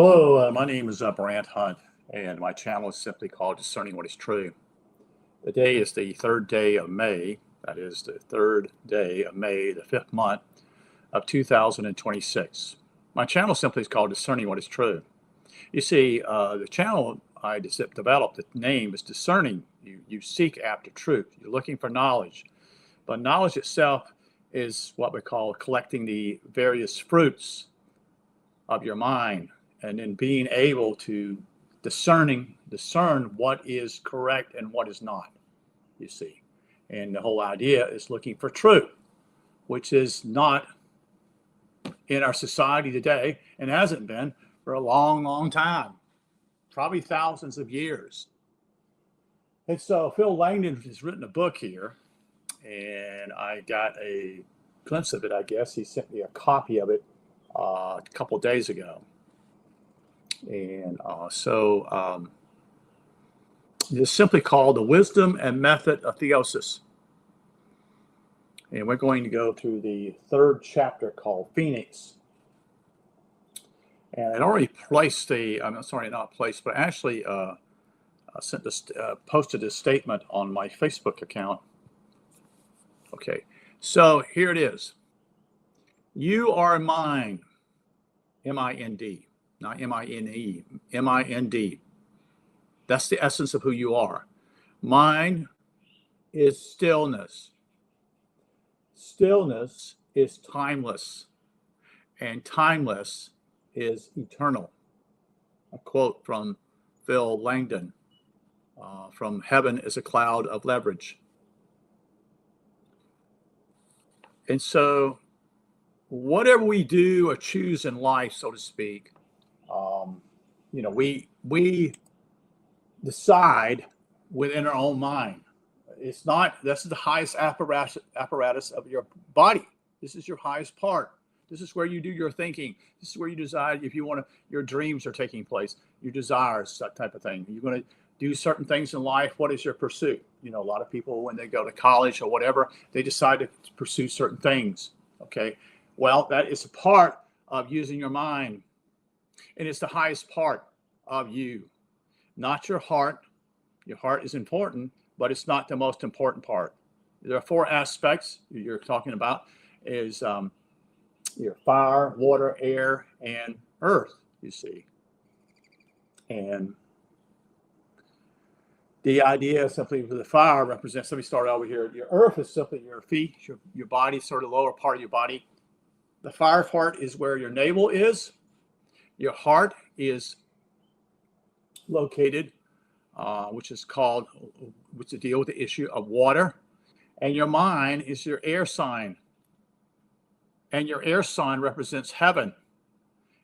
Hello, my name is Brant Hunt, and my channel is simply called Discerning What is True. Today is the third day of May, that is the third day of May, the fifth month of 2026. My channel simply is called Discerning What is True. You see, the channel I developed, the name is Discerning. You seek after truth. You're looking for knowledge. But knowledge itself is what we call collecting the various fruits of your mind, and then being able to discern what is correct and what is not, you see. And the whole idea is looking for truth, which is not in our society today and hasn't been for a long, long time, probably thousands of years. And so Phil Langdon has written a book here, and I got a glimpse of it, I guess. He sent me a copy of it a couple of days ago. And it's simply called The Wisdom and Method of Theosis. And we're going to go through the third chapter called Phoenix. And I'd already placed but actually posted this statement on my Facebook account. Okay, so here it is. You are mine, M-I-N-D. Not M-I-N-E, M-I-N-D. That's the essence of who you are. Mine is stillness. Stillness is timeless, and timeless is eternal. A quote from Phil Langdon, from Heaven is a Cloud of Leverage. And so whatever we do or choose in life, so to speak, we decide within our own mind. It's not, this is the highest apparatus of your body. This is your highest part. This is where you do your thinking. This is where you decide if you want to, your dreams are taking place, your desires, that type of thing. You're going to do certain things in life. What is your pursuit? A lot of people, when they go to college or whatever, they decide to pursue certain things. Okay. Well, that is a part of using your mind. And it's the highest part of you, not your heart. Your heart is important, but it's not the most important part. There are four aspects you're talking about is your fire, water, air, and earth, you see. And the idea simply for the fire represents, let me start over here. Your earth is simply your feet, your body, sort of the lower part of your body. The fire part is where your navel is. Your heart is located, which to deal with the issue of water. And your mind is your air sign. And your air sign represents heaven.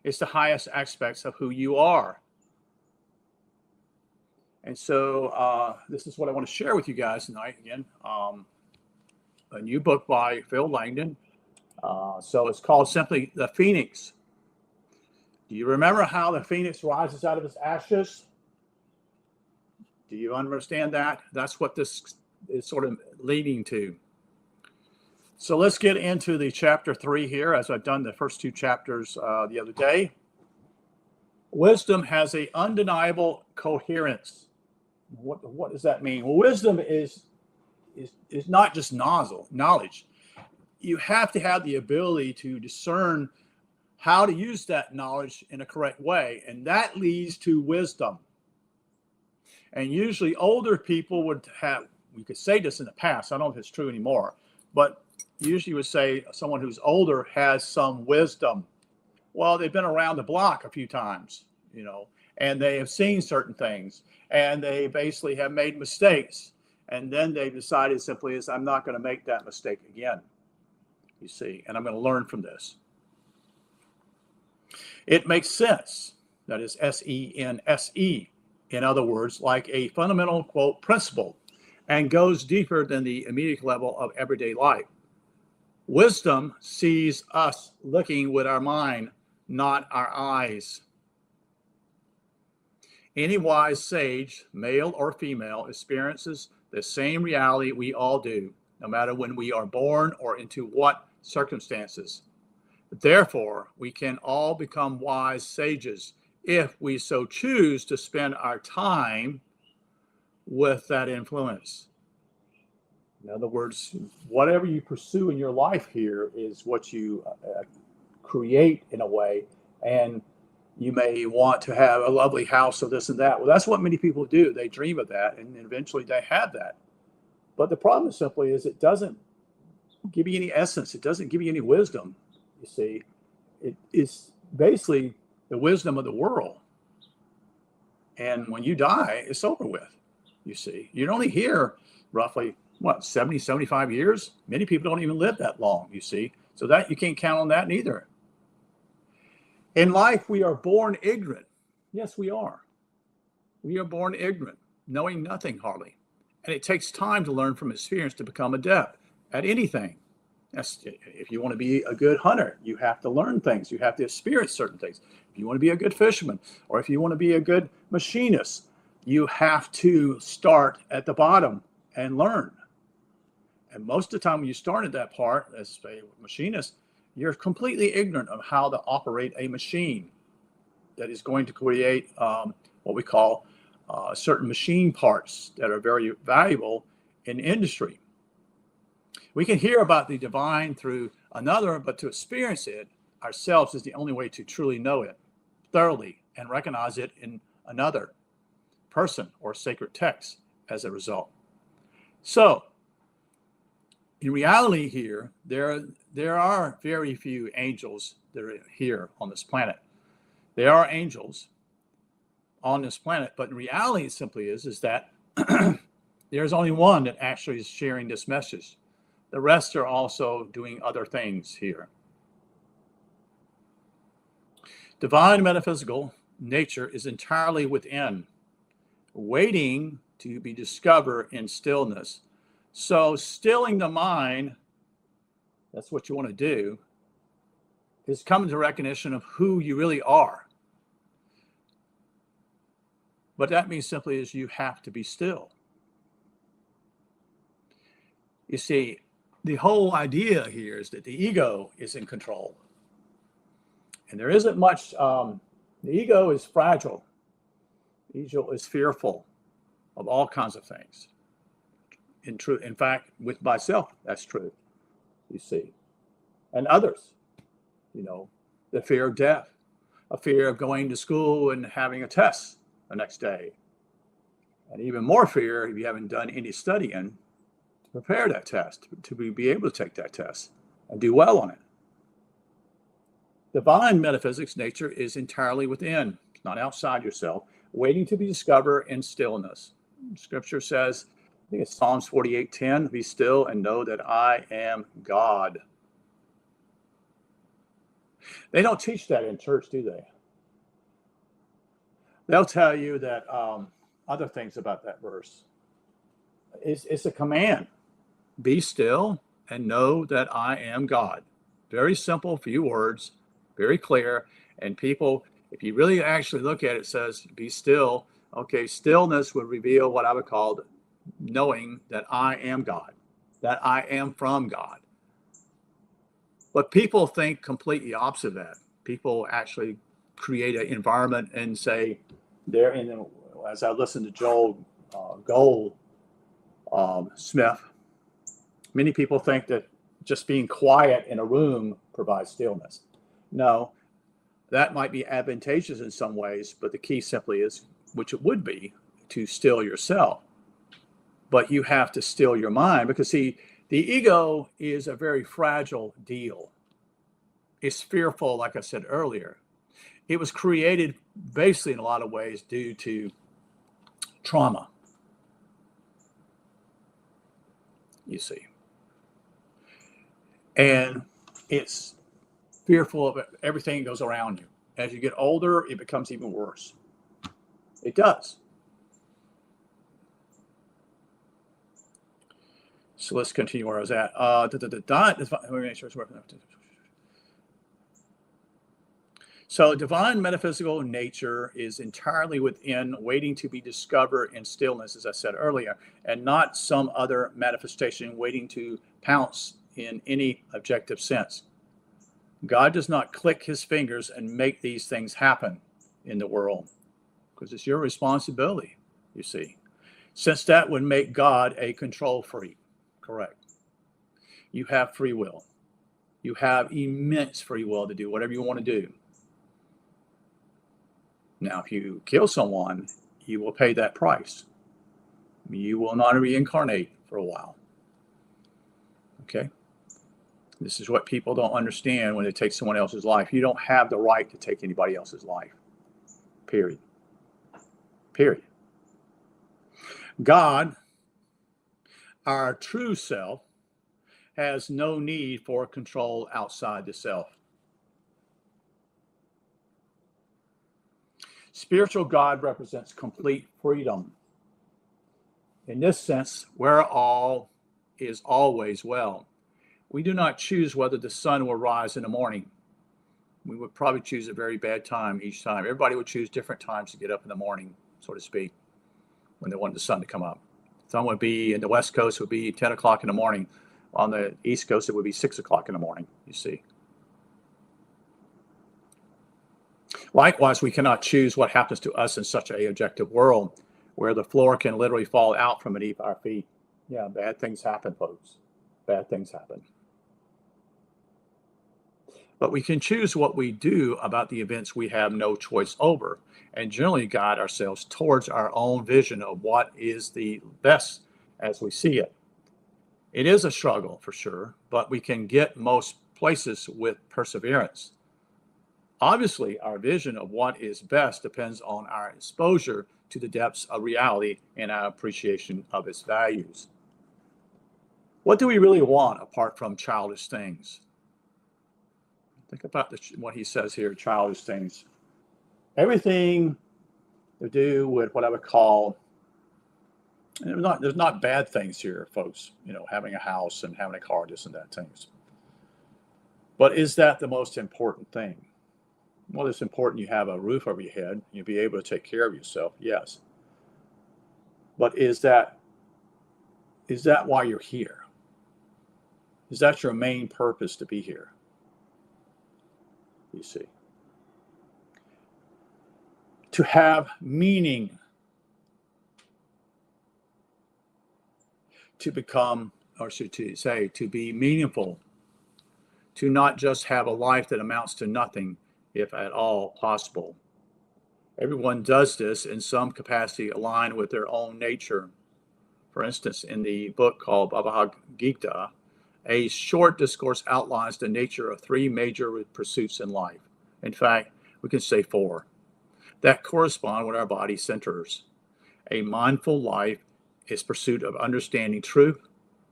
It's the highest aspects of who you are. And so this is what I want to share with you guys tonight. Again, a new book by Phil Langdon. So it's called simply The Phoenix. Do you remember how the phoenix rises out of its ashes? Do you understand that? That's what this is sort of leading to. So let's get into the chapter 3 here, as I've done the first two chapters the other day. Wisdom has an undeniable coherence. What does that mean? Well, wisdom is not just knowledge. You have to have the ability to discern how to use that knowledge in a correct way. And that leads to wisdom. And usually older people would have, we could say this in the past, I don't know if it's true anymore, but usually would say someone who's older has some wisdom. Well, they've been around the block a few times, and they have seen certain things, and they basically have made mistakes. And then they decided simply is, I'm not going to make that mistake again, you see, and I'm going to learn from this. It makes sense. That is S-E-N-S-E. In other words, like a fundamental, quote, principle, and goes deeper than the immediate level of everyday life. Wisdom sees us looking with our mind, not our eyes. Any wise sage, male or female, experiences the same reality we all do, no matter when we are born or into what circumstances. Therefore, we can all become wise sages if we so choose to spend our time with that influence. In other words, whatever you pursue in your life here is what you create in a way. And you may want to have a lovely house or this and that. Well, that's what many people do. They dream of that, and eventually they have that. But the problem simply is it doesn't give you any essence. It doesn't give you any wisdom. You see, it is basically the wisdom of the world. And when you die, it's over with. You see, you're only here roughly, 70, 75 years? Many people don't even live that long, you see. So that you can't count on that neither. In life, we are born ignorant. Yes, we are. We are born ignorant, knowing nothing hardly. And it takes time to learn from experience to become adept at anything. If you want to be a good hunter, you have to learn things. You have to experience certain things. If you want to be a good fisherman, or if you want to be a good machinist, you have to start at the bottom and learn. And most of the time when you start at that part, as a machinist, you're completely ignorant of how to operate a machine that is going to create what we call certain machine parts that are very valuable in industry. We can hear about the divine through another, but to experience it ourselves is the only way to truly know it thoroughly and recognize it in another person or sacred text as a result. So, in reality here, there are very few angels that are here on this planet. There are angels on this planet, but in reality it simply is that there's only one that actually is sharing this message. The rest are also doing other things here. Divine metaphysical nature is entirely within, waiting to be discovered in stillness. So stilling the mind, that's what you want to do, is coming to recognition of who you really are. But that means simply is you have to be still. You see, the whole idea here is that the ego is in control. And there isn't much, the ego is fragile. The ego is fearful of all kinds of things. In fact, with myself, that's true, you see. And others, the fear of death, a fear of going to school and having a test the next day. And even more fear if you haven't done any studying to prepare that test, to be able to take that test and do well on it. Divine metaphysics nature is entirely within, it's not outside yourself, waiting to be discovered in stillness. Scripture says, I think it's Psalms 48:10, be still and know that I am God. They don't teach that in church, do they? They'll tell you that other things about that verse. It's a command. Be still and know that I am God. Very simple, few words, very clear. And people, if you really actually look at it, it says, be still. Okay, stillness would reveal what I would call knowing that I am God, that I am from God. But people think completely opposite of that. People actually create an environment and say, they're in, as I listen to Joel Goldsmith, many people think that just being quiet in a room provides stillness. No, that might be advantageous in some ways, but the key simply is, which it would be, to still yourself. But you have to still your mind because, see, the ego is a very fragile deal. It's fearful, like I said earlier. It was created basically in a lot of ways due to trauma, you see. And it's fearful of everything that goes around you. As you get older, it becomes even worse. It does. So let's continue where I was at. So divine metaphysical nature is entirely within, waiting to be discovered in stillness, as I said earlier, and not some other manifestation waiting to pounce in any objective sense. God does not click his fingers and make these things happen. in the world, because it's your responsibility, you see. Since that would make God a control freak, correct? You have free will. You have immense free will to do whatever you want to do. Now, if you kill someone, you will pay that price. You will not reincarnate for a while. Okay? This is what people don't understand when they take someone else's life. You don't have the right to take anybody else's life. Period. Period. God, our true self, has no need for control outside the self. Spiritual God represents complete freedom. In this sense, where all is always well. We do not choose whether the sun will rise in the morning. We would probably choose a very bad time each time. Everybody would choose different times to get up in the morning, so to speak, when they wanted the sun to come up. Some would be, in the West Coast, would be 10 o'clock in the morning. On the East Coast, it would be 6 o'clock in the morning, you see. Likewise, we cannot choose what happens to us in such an objective world where the floor can literally fall out from beneath our feet. Yeah, bad things happen, folks. Bad things happen. But we can choose what we do about the events we have no choice over, and generally guide ourselves towards our own vision of what is the best as we see it. It is a struggle for sure, but we can get most places with perseverance. Obviously, our vision of what is best depends on our exposure to the depths of reality and our appreciation of its values. What do we really want apart from childish things? Think about what he says here, childish things. Everything to do with what I would call, and there's not bad things here, folks, having a house and having a car, this and that things. But is that the most important thing? Well, it's important you have a roof over your head, you'll be able to take care of yourself, yes. But is that why you're here? Is that your main purpose to be here? You see. To have meaning, to become, or to say, to be meaningful, to not just have a life that amounts to nothing, if at all possible. Everyone does this in some capacity aligned with their own nature. For instance, in the book called Bhagavad Gita, a short discourse outlines the nature of three major pursuits in life. In fact, we can say four that correspond with our body centers. A mindful life is pursuit of understanding truth,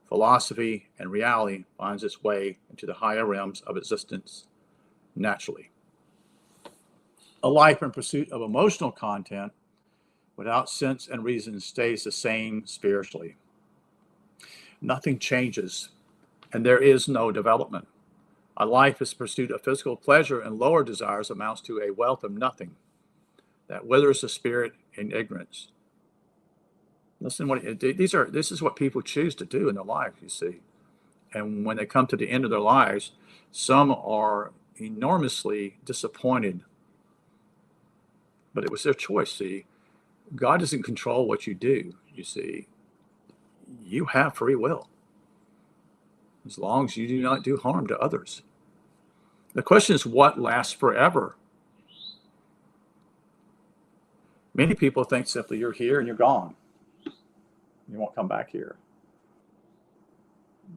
philosophy, and reality finds its way into the higher realms of existence naturally. A life in pursuit of emotional content without sense and reason stays the same spiritually. Nothing changes, and there is no development. A life in pursuit of physical pleasure and lower desires amounts to a wealth of nothing that withers the spirit in ignorance. Listen, this is what people choose to do in their life, you see. And when they come to the end of their lives, some are enormously disappointed. But it was their choice, see. God doesn't control what you do, you see. You have free will, as long as you do not do harm to others. The question is, what lasts forever? Many people think simply you're here and you're gone. You won't come back here.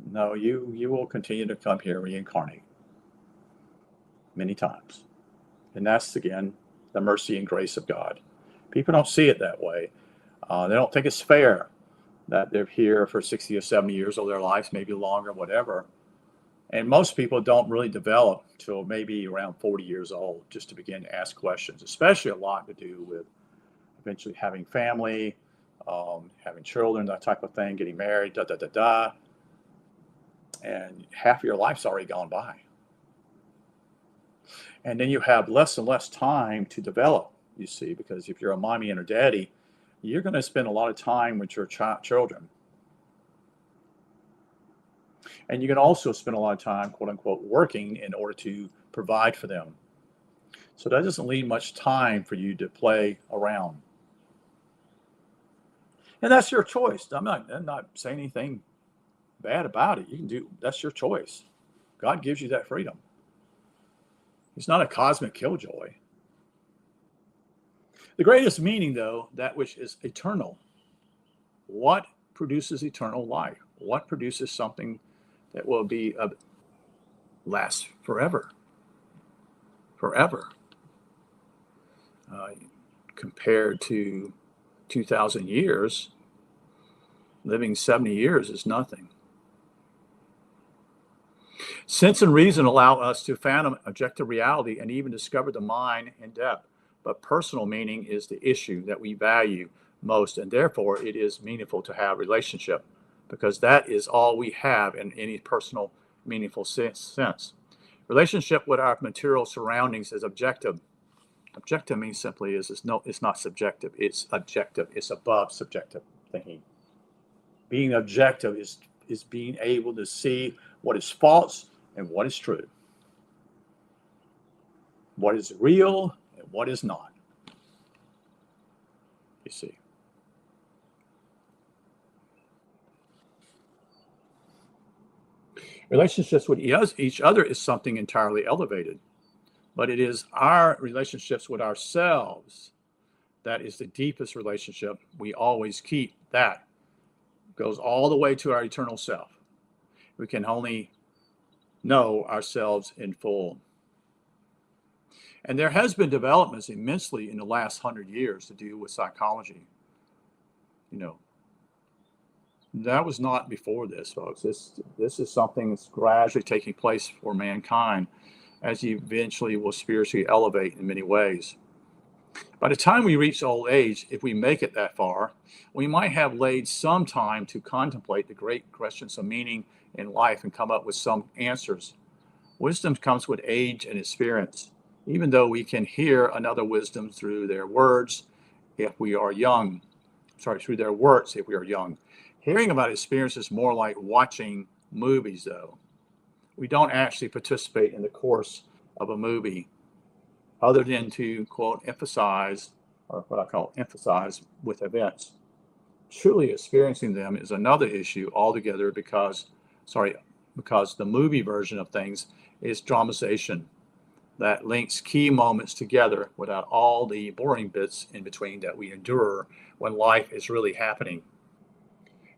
No, you will continue to come here, reincarnate many times. And that's, again, the mercy and grace of God. People don't see it that way. They don't think it's fair that they're here for 60 or 70 years of their lives, maybe longer, whatever. And most people don't really develop till maybe around 40 years old, just to begin to ask questions, especially a lot to do with eventually having family, having children, that type of thing, getting married, and half of your life's already gone by. And then you have less and less time to develop, you see, because if you're a mommy and a daddy, you're going to spend a lot of time with your children. And you can also spend a lot of time, quote unquote, working in order to provide for them. So that doesn't leave much time for you to play around. And that's your choice. I'm not saying anything bad about it. You can do, that's your choice. God gives you that freedom. He's not a cosmic killjoy. The greatest meaning, though, that which is eternal. What produces eternal life? What produces something that will be last forever? Forever. Compared to 2,000 years, living 70 years is nothing. Sense and reason allow us to fathom objective reality and even discover the mind in depth. But personal meaning is the issue that we value most, and therefore it is meaningful to have relationship, because that is all we have in any personal, meaningful sense. Relationship with our material surroundings is objective. Objective means simply it's not subjective. It's objective. It's above subjective thinking. Being objective is being able to see what is false and what is true, what is real and what is not. You see. Relationships with each other is something entirely elevated, but it is our relationships with ourselves that is the deepest relationship we always keep. That goes all the way to our eternal self. We can only know ourselves in full. And there has been developments immensely in the last 100 years to do with psychology. You know, that was not before this, folks. This is something that's gradually taking place for mankind as he eventually will spiritually elevate in many ways. By the time we reach old age, if we make it that far, we might have laid some time to contemplate the great questions of meaning in life and come up with some answers. Wisdom comes with age and experience, even though we can hear another wisdom through their words if we are young. Through their words if we are young. Hearing about experience is more like watching movies, though. We don't actually participate in the course of a movie other than to, quote, emphasize, or what I call emphasize with events. Truly experiencing them is another issue altogether because the movie version of things is dramatization that links key moments together without all the boring bits in between that we endure when life is really happening.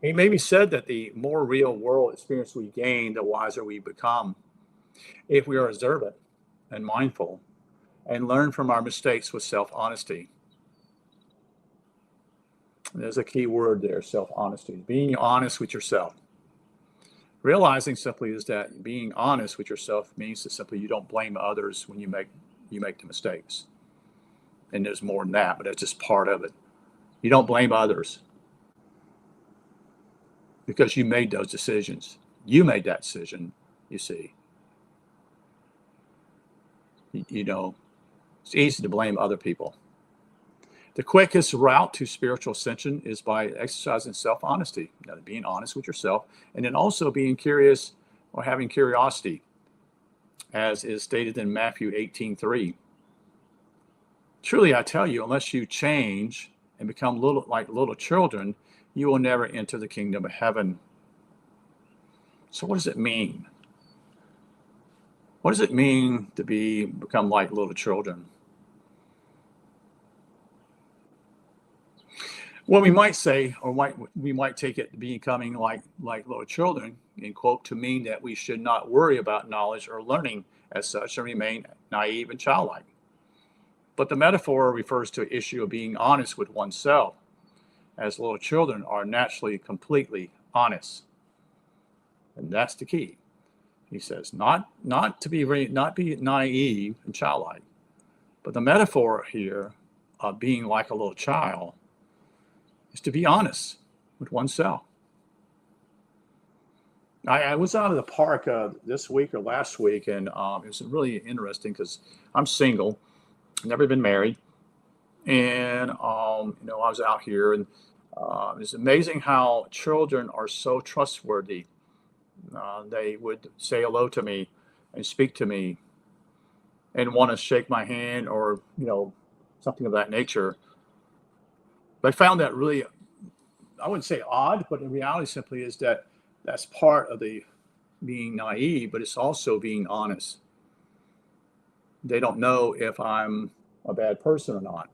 It may be said that the more real world experience we gain, the wiser we become if we are observant and mindful and learn from our mistakes with self-honesty. There's a key word there, self-honesty. Being honest with yourself. Realizing simply is that being honest with yourself means that simply you don't blame others when you make the mistakes. And there's more than that, but that's just part of it. You don't blame others because you made those decisions. You made that decision, you see. You know, it's easy to blame other people. The quickest route to spiritual ascension is by exercising self-honesty, being honest with yourself, and then also being curious or having curiosity, as is stated in Matthew 18:3. Truly, I tell you, unless you change and become like little children, you will never enter the kingdom of heaven. So what does it mean? What does it mean to become like little children? Well, we might say, or we might take it becoming like little children, in quote, to mean that we should not worry about knowledge or learning as such and remain naive and childlike. But the metaphor refers to an issue of being honest with oneself, as little children are naturally completely honest. And that's the key. He says, not be naive and childlike, but the metaphor here of being like a little child is to be honest with oneself. I was out of the park this week or last week, and it was really interesting because I'm single, never been married, and I was out here, and it's amazing how children are so trustworthy. They would say hello to me and speak to me and want to shake my hand or, something of that nature. But I found that really, I wouldn't say odd, but the reality simply is that that's part of the being naive, but it's also being honest. They don't know if I'm a bad person or not.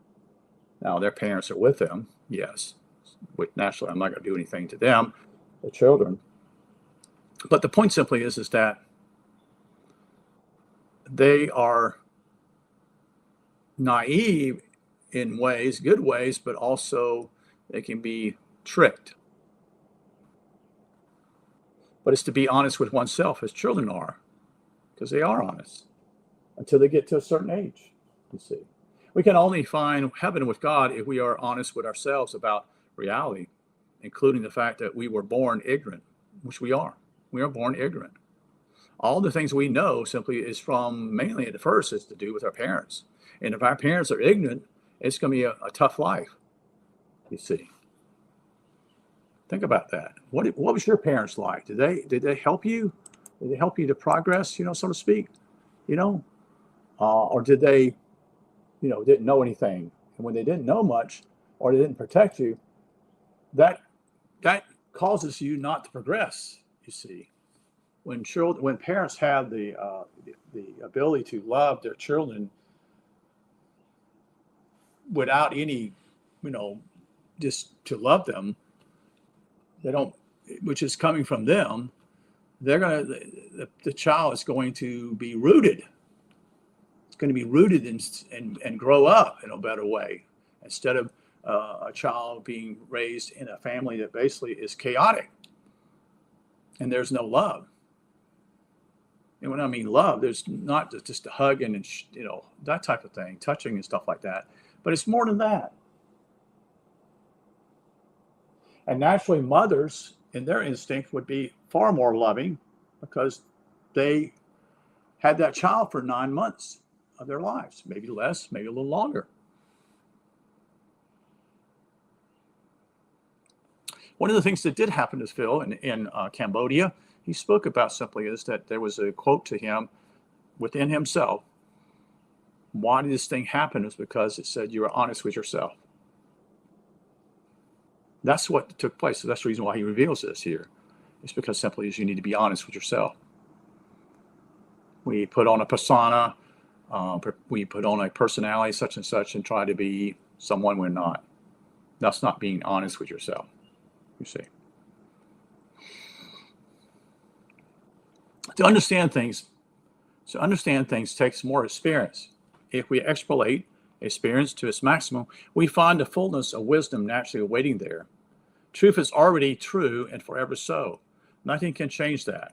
Now, their parents are with them, yes. Naturally, I'm not going to do anything to them, the children. But the point simply is that they are naive in ways, good ways, but also they can be tricked. But it's to be honest with oneself, as children are, because they are honest until they get to a certain age, you see. We can only find heaven with God if we are honest with ourselves about reality, including the fact that we were born ignorant, which we are. We are born ignorant. All the things we know simply is from, mainly at first, is to do with our parents. And if our parents are ignorant, it's going to be a tough life, you see. Think about that. What was your parents like? Did they help you? Did they help you to progress, so to speak? Or did they, didn't know anything? And when they didn't know much, or they didn't protect you, that causes you not to progress, you see. When parents have the ability to love their children without any, just to love them, they don't, which is coming from them, the child is going to be rooted. It's going to be rooted and grow up in a better way, instead of a child being raised in a family that basically is chaotic and there's no love. And when I mean love, there's not just a hug and that type of thing, touching and stuff like that, but it's more than that. And naturally, mothers, in their instinct, would be far more loving because they had that child for 9 months of their lives, maybe less, maybe a little longer. One of the things that did happen to Phil in Cambodia, he spoke about simply is that there was a quote to him within himself. Why did this thing happen? Is because it said you were honest with yourself. That's what took place. So that's the reason why he reveals this here. It's because simply is you need to be honest with yourself. We put on a persona, we put on a personality such and such and try to be someone we're not. That's not being honest with yourself, you see. To understand things takes more experience. If we extrapolate experience to its maximum, we find the fullness of wisdom naturally awaiting there. Truth is already true and forever so. Nothing can change that.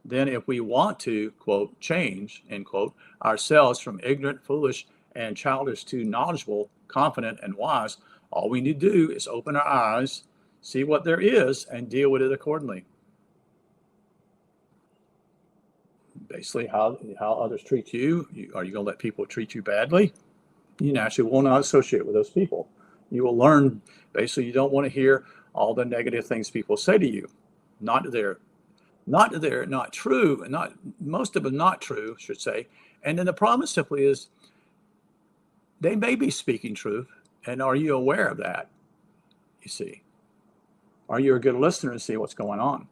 Then if we want to, quote, change, end quote, ourselves from ignorant, foolish, and childish to knowledgeable, confident, and wise, all we need to do is open our eyes, see what there is, and deal with it accordingly. Basically, how others treat you. Are you going to let people treat you badly? You naturally will not associate with those people. You will learn, basically, you don't want to hear all the negative things people say to you. Not that they're not true, and not most of them not true, I should say. And then the problem simply is they may be speaking truth, and are you aware of that? You see, are you a good listener to see what's going on?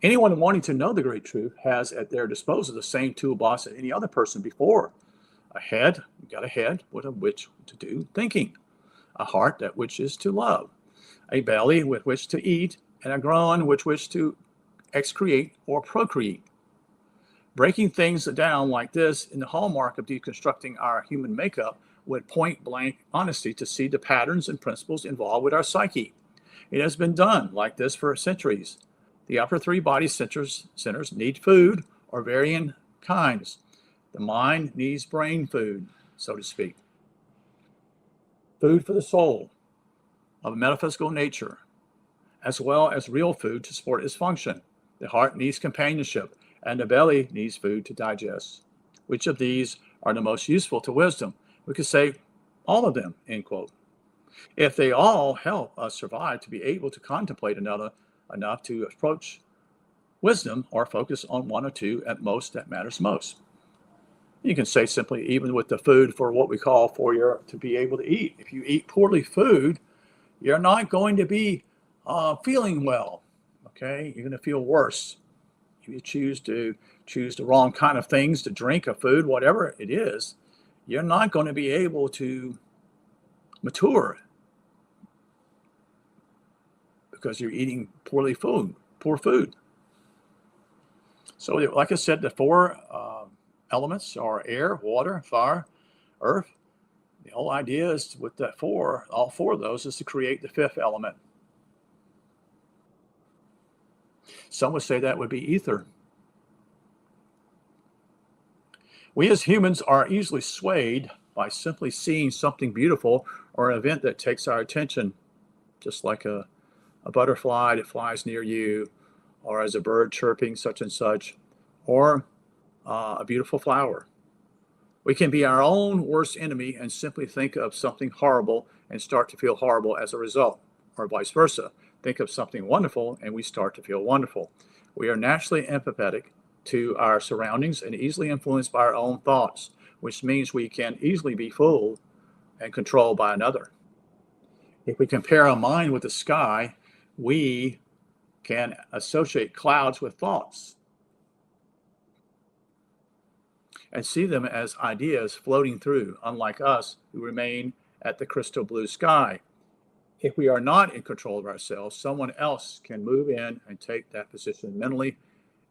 Anyone wanting to know the great truth has at their disposal the same toolbox as any other person before. A head, you got a head with which to do thinking. A heart that which is to love. A belly with which to eat, and a groin with which to excreate or procreate. Breaking things down like this in the hallmark of deconstructing our human makeup with point blank honesty to see the patterns and principles involved with our psyche. It has been done like this for centuries. The upper three body centers need food or varying kinds. The mind needs brain food, so to speak. Food for the soul of a metaphysical nature, as well as real food to support its function. The heart needs companionship, and the belly needs food to digest. Which of these are the most useful to wisdom? We could say all of them, end quote. If they all help us survive to be able to contemplate another enough to approach wisdom or focus on one or two at most that matters most. You can say simply, even with the food for what we call for your to be able to eat. If you eat poorly food, you're not going to be feeling well. Okay, you're going to feel worse. If you choose the wrong kind of things to drink or food, whatever it is, you're not going to be able to mature because you're eating poor food. So, like I said, the four elements are air, water, fire, earth. The whole idea is with all four of those is to create the fifth element. Some would say that would be ether. We as humans are easily swayed by simply seeing something beautiful or an event that takes our attention, just like a butterfly that flies near you, or as a bird chirping such and such, or a beautiful flower. We can be our own worst enemy and simply think of something horrible and start to feel horrible as a result, or vice versa. Think of something wonderful and we start to feel wonderful. We are naturally empathetic to our surroundings and easily influenced by our own thoughts, which means we can easily be fooled and controlled by another. If we compare our mind with the sky, we can associate clouds with thoughts and see them as ideas floating through, unlike us who remain at the crystal blue sky. If we are not in control of ourselves, someone else can move in and take that position mentally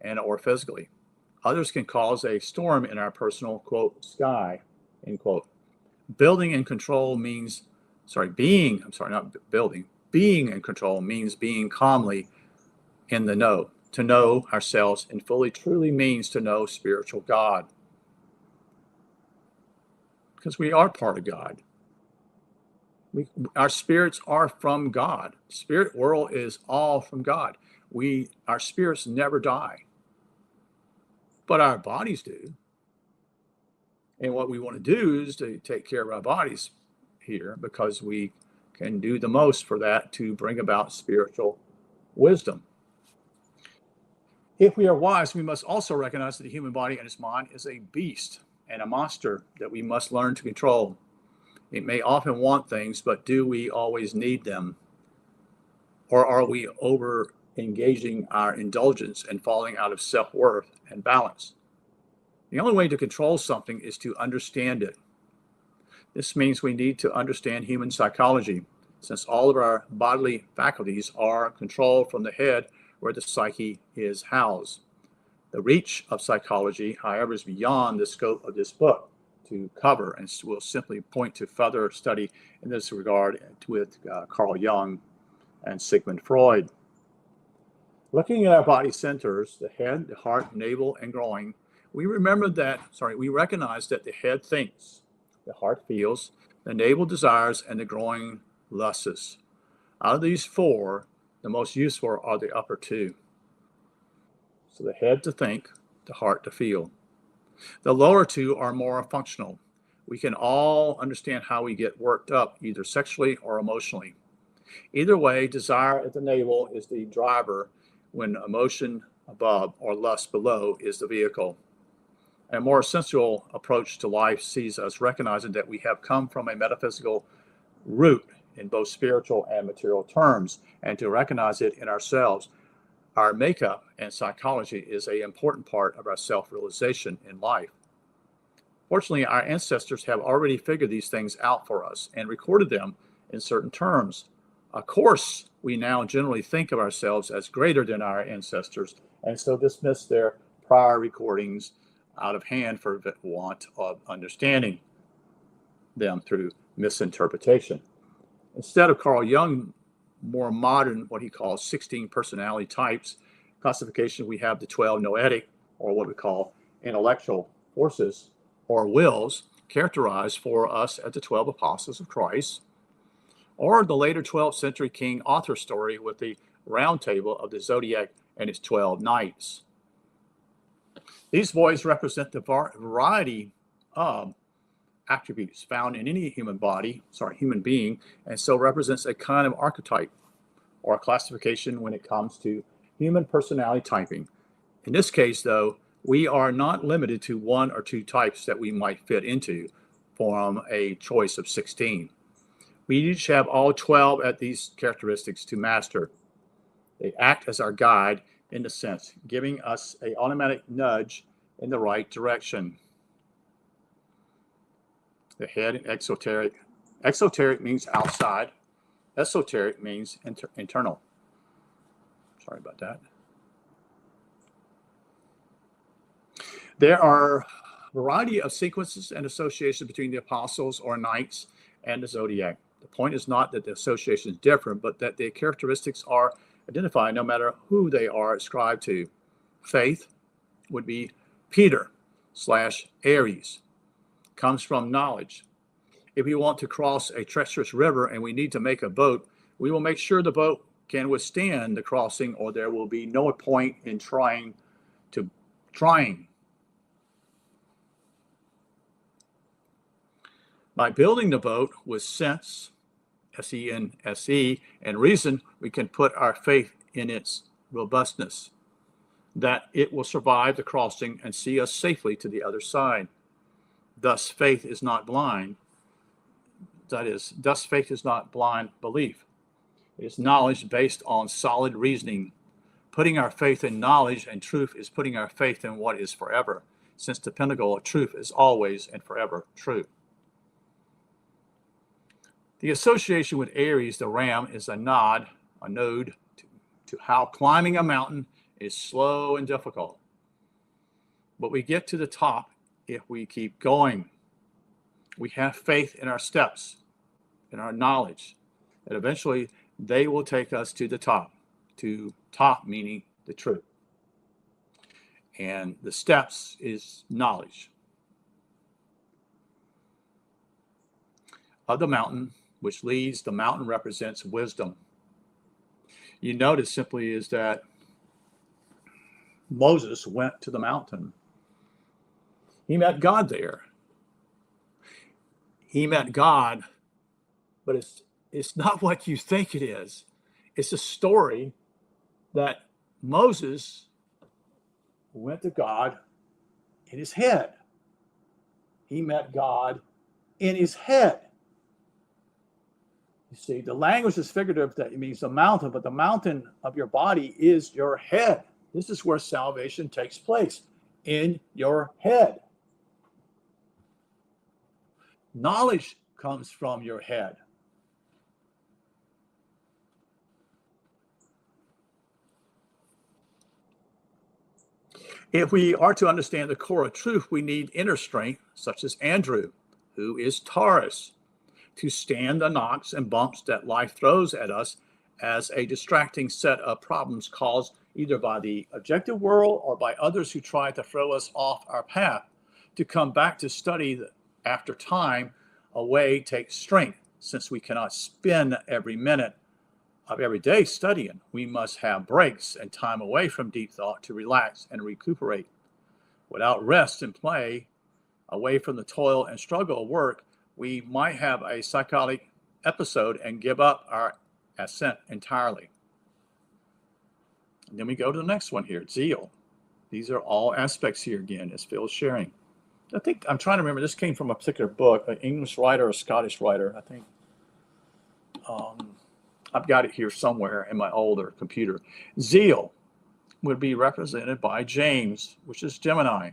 and or physically. Others can cause a storm in our personal, quote, sky, end quote. Being in control means being in control means being calmly in the know. To know ourselves and fully, truly means to know spiritual God. Because we are part of God. Our spirits are from God. Spirit world is all from God. Our spirits never die, but our bodies do. And what we want to do is to take care of our bodies here because we can do the most for that to bring about spiritual wisdom. If we are wise, we must also recognize that the human body and its mind is a beast and a monster that we must learn to control. It may often want things, but do we always need them? Or are we over engaging our indulgence and falling out of self-worth and balance? The only way to control something is to understand it. This means we need to understand human psychology, since all of our bodily faculties are controlled from the head where the psyche is housed. The reach of psychology, however, is beyond the scope of this book to cover, and we'll simply point to further study in this regard with Carl Jung and Sigmund Freud. Looking at our body centers, the head, the heart, navel, and groin, we recognize that the head thinks, the heart feels, the navel desires, and the groin lusts. Out of these four, the most useful are the upper two. So the head to think, the heart to feel. The lower two are more functional. We can all understand how we get worked up, either sexually or emotionally. Either way, desire at the navel is the driver, when emotion above or lust below is the vehicle. A more sensual approach to life sees us recognizing that we have come from a metaphysical root in both spiritual and material terms, and to recognize it in ourselves. Our makeup and psychology is an important part of our self-realization in life. Fortunately, our ancestors have already figured these things out for us and recorded them in certain terms. Of course, we now generally think of ourselves as greater than our ancestors, and so dismiss their prior recordings out of hand for want of understanding them through misinterpretation. Instead of Carl Jung, more modern, what he calls 16 personality types classification, we have the 12 noetic, or what we call intellectual forces or wills, characterized for us as the 12 apostles of Christ, or the later 12th century King Arthur story with the round table of the zodiac and its 12 knights. These boys represent the variety of attributes found in any human being, and so represents a kind of archetype or classification when it comes to human personality typing. In this case, though, We are not limited to one or two types that we might fit into from a choice of 16. We each have all 12 at these characteristics to master. They act as our guide in a sense, giving us an automatic nudge in the right direction. The head and exoteric. Exoteric means outside. Esoteric means internal. Sorry about that. There are a variety of sequences and associations between the apostles or knights and the zodiac. The point is not that the association is different, but that the characteristics are identified no matter who they are ascribed to. Faith would be Peter/Aries. Comes from knowledge. If we want to cross a treacherous river and we need to make a boat, we will make sure the boat can withstand the crossing, or there will be no point in trying. By building the boat with sense, S-E-N-S-E, and reason, we can put our faith in its robustness, that it will survive the crossing and see us safely to the other side. Thus, faith is not blind. Thus faith is not blind belief. It is knowledge based on solid reasoning. Putting our faith in knowledge and truth is putting our faith in what is forever, since the pinnacle of truth is always and forever true. The association with Aries, the ram, is a node to how climbing a mountain is slow and difficult. But we get to the top if we keep going. We have faith in our steps, in our knowledge, that eventually they will take us to the top. To top meaning the truth. And the steps is knowledge of the mountain, which leads, the mountain represents wisdom. You notice simply is that Moses went to the mountain. He met God there. He met God, but it's not what you think it is. It's a story that Moses went to God in his head. He met God in his head. You see, the language is figurative, that it means the mountain, but the mountain of your body is your head. This is where salvation takes place, in your head. Knowledge comes from your head. If we are to understand the core of truth, we need inner strength, such as Andrew, who is Taurus, to stand the knocks and bumps that life throws at us as a distracting set of problems caused either by the objective world or by others who try to throw us off our path. To come back to study after time away takes strength, since we cannot spend every minute of every day studying. We must have breaks and time away from deep thought to relax and recuperate. Without rest and play, away from the toil and struggle of work, we might have a psychotic episode and give up our ascent entirely. And then we go to the next one here, zeal. These are all aspects here again, as Phil's sharing. I think, I'm trying to remember, this came from a particular book, an English writer or a Scottish writer, I think. I've got it here somewhere in my older computer. Zeal would be represented by James, which is Gemini,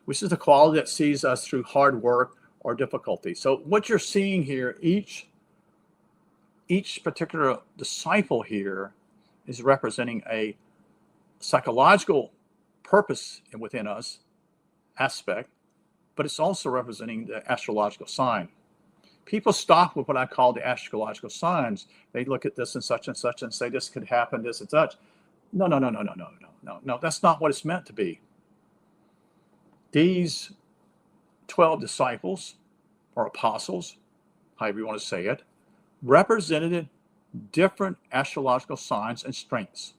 which is the quality that sees us through hard work or difficulty. So what you're seeing here, each particular disciple here is representing a psychological purpose within us, aspect, but it's also representing the astrological sign. People stop with what I call the astrological signs. They look at this and such and say this could happen, this and such. No. That's not what it's meant to be. These 12 disciples or apostles, however you want to say it, represented different astrological signs and strengths,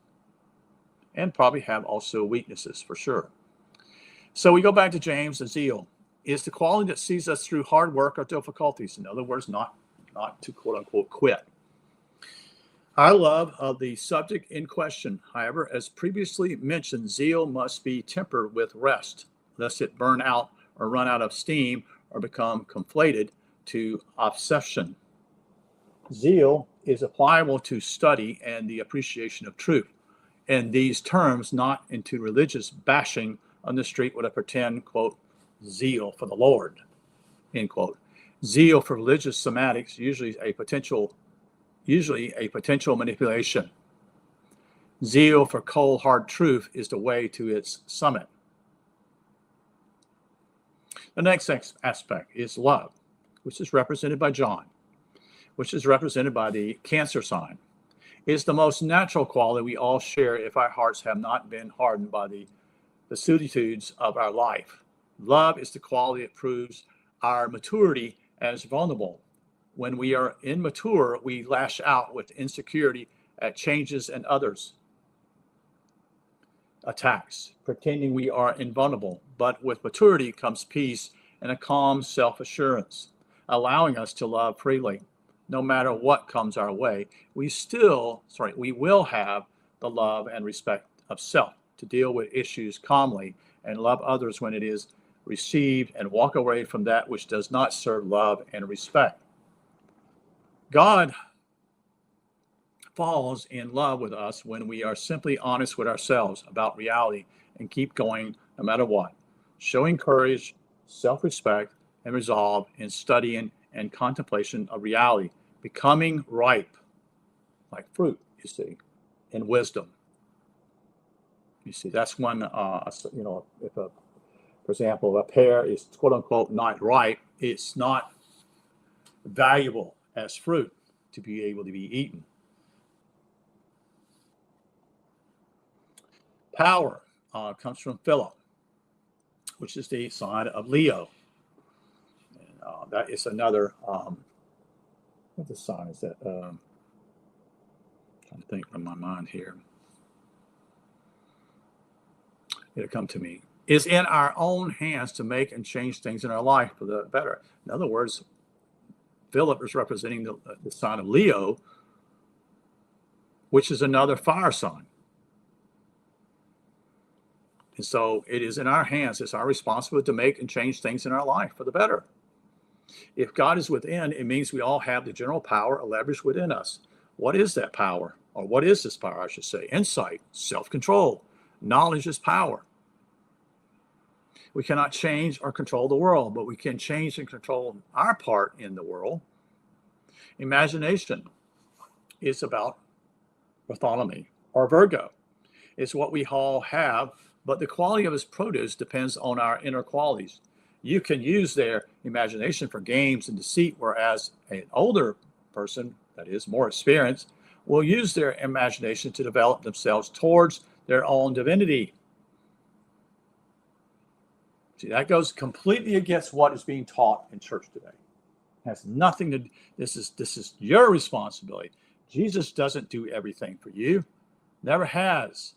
and probably have also weaknesses for sure. So we go back to James. The zeal is the quality that sees us through hard work or difficulties. In other words, not to quote unquote quit. Our love of the subject in question, however, as previously mentioned, zeal must be tempered with rest, lest it burn out or run out of steam or become conflated to obsession. Zeal is applicable to study and the appreciation of truth. In these terms, not into religious bashing on the street with a pretend, quote, zeal for the Lord, end quote. Zeal for religious semantics usually a potential manipulation. Zeal for cold, hard truth is the way to its summit. The next aspect is love, which is represented by John, which is represented by the Cancer sign. It is the most natural quality we all share if our hearts have not been hardened by the vicissitudes of our life. Love is the quality that proves our maturity as vulnerable. When we are immature, we lash out with insecurity at changes and others' attacks, pretending we are invulnerable. But with maturity comes peace and a calm self-assurance, allowing us to love freely. No matter what comes our way, we will have the love and respect of self to deal with issues calmly and love others when it is received and walk away from that which does not serve love and respect. God falls in love with us when we are simply honest with ourselves about reality and keep going no matter what, showing courage, self-respect, and resolve in studying and contemplation of reality, becoming ripe like fruit, you see, in wisdom. You see, that's when, if for example, a pear is quote unquote not ripe, it's not valuable as fruit to be able to be eaten. Power comes from Philip, which is the sign of Leo. And that is another, what the sign is that? Trying to think from my mind here. It'll come to me. Is in our own hands to make and change things in our life for the better. In other words, Philip is representing the sign of Leo, which is another fire sign. And so it is in our hands. It's our responsibility to make and change things in our life for the better. If God is within, it means we all have the general power or leverage within us. What is that power? Or what is this power, I should say? Insight, self-control. Knowledge is power. We cannot change or control the world, but we can change and control our part in the world. Imagination is about Bartholomew or Virgo. It's what we all have, but the quality of its produce depends on our inner qualities. You can use their imagination for games and deceit, whereas an older person, that is more experienced, will use their imagination to develop themselves towards their own divinity. See, that goes completely against what is being taught in church today. It has nothing to, this is your responsibility. Jesus doesn't do everything for you. Never has.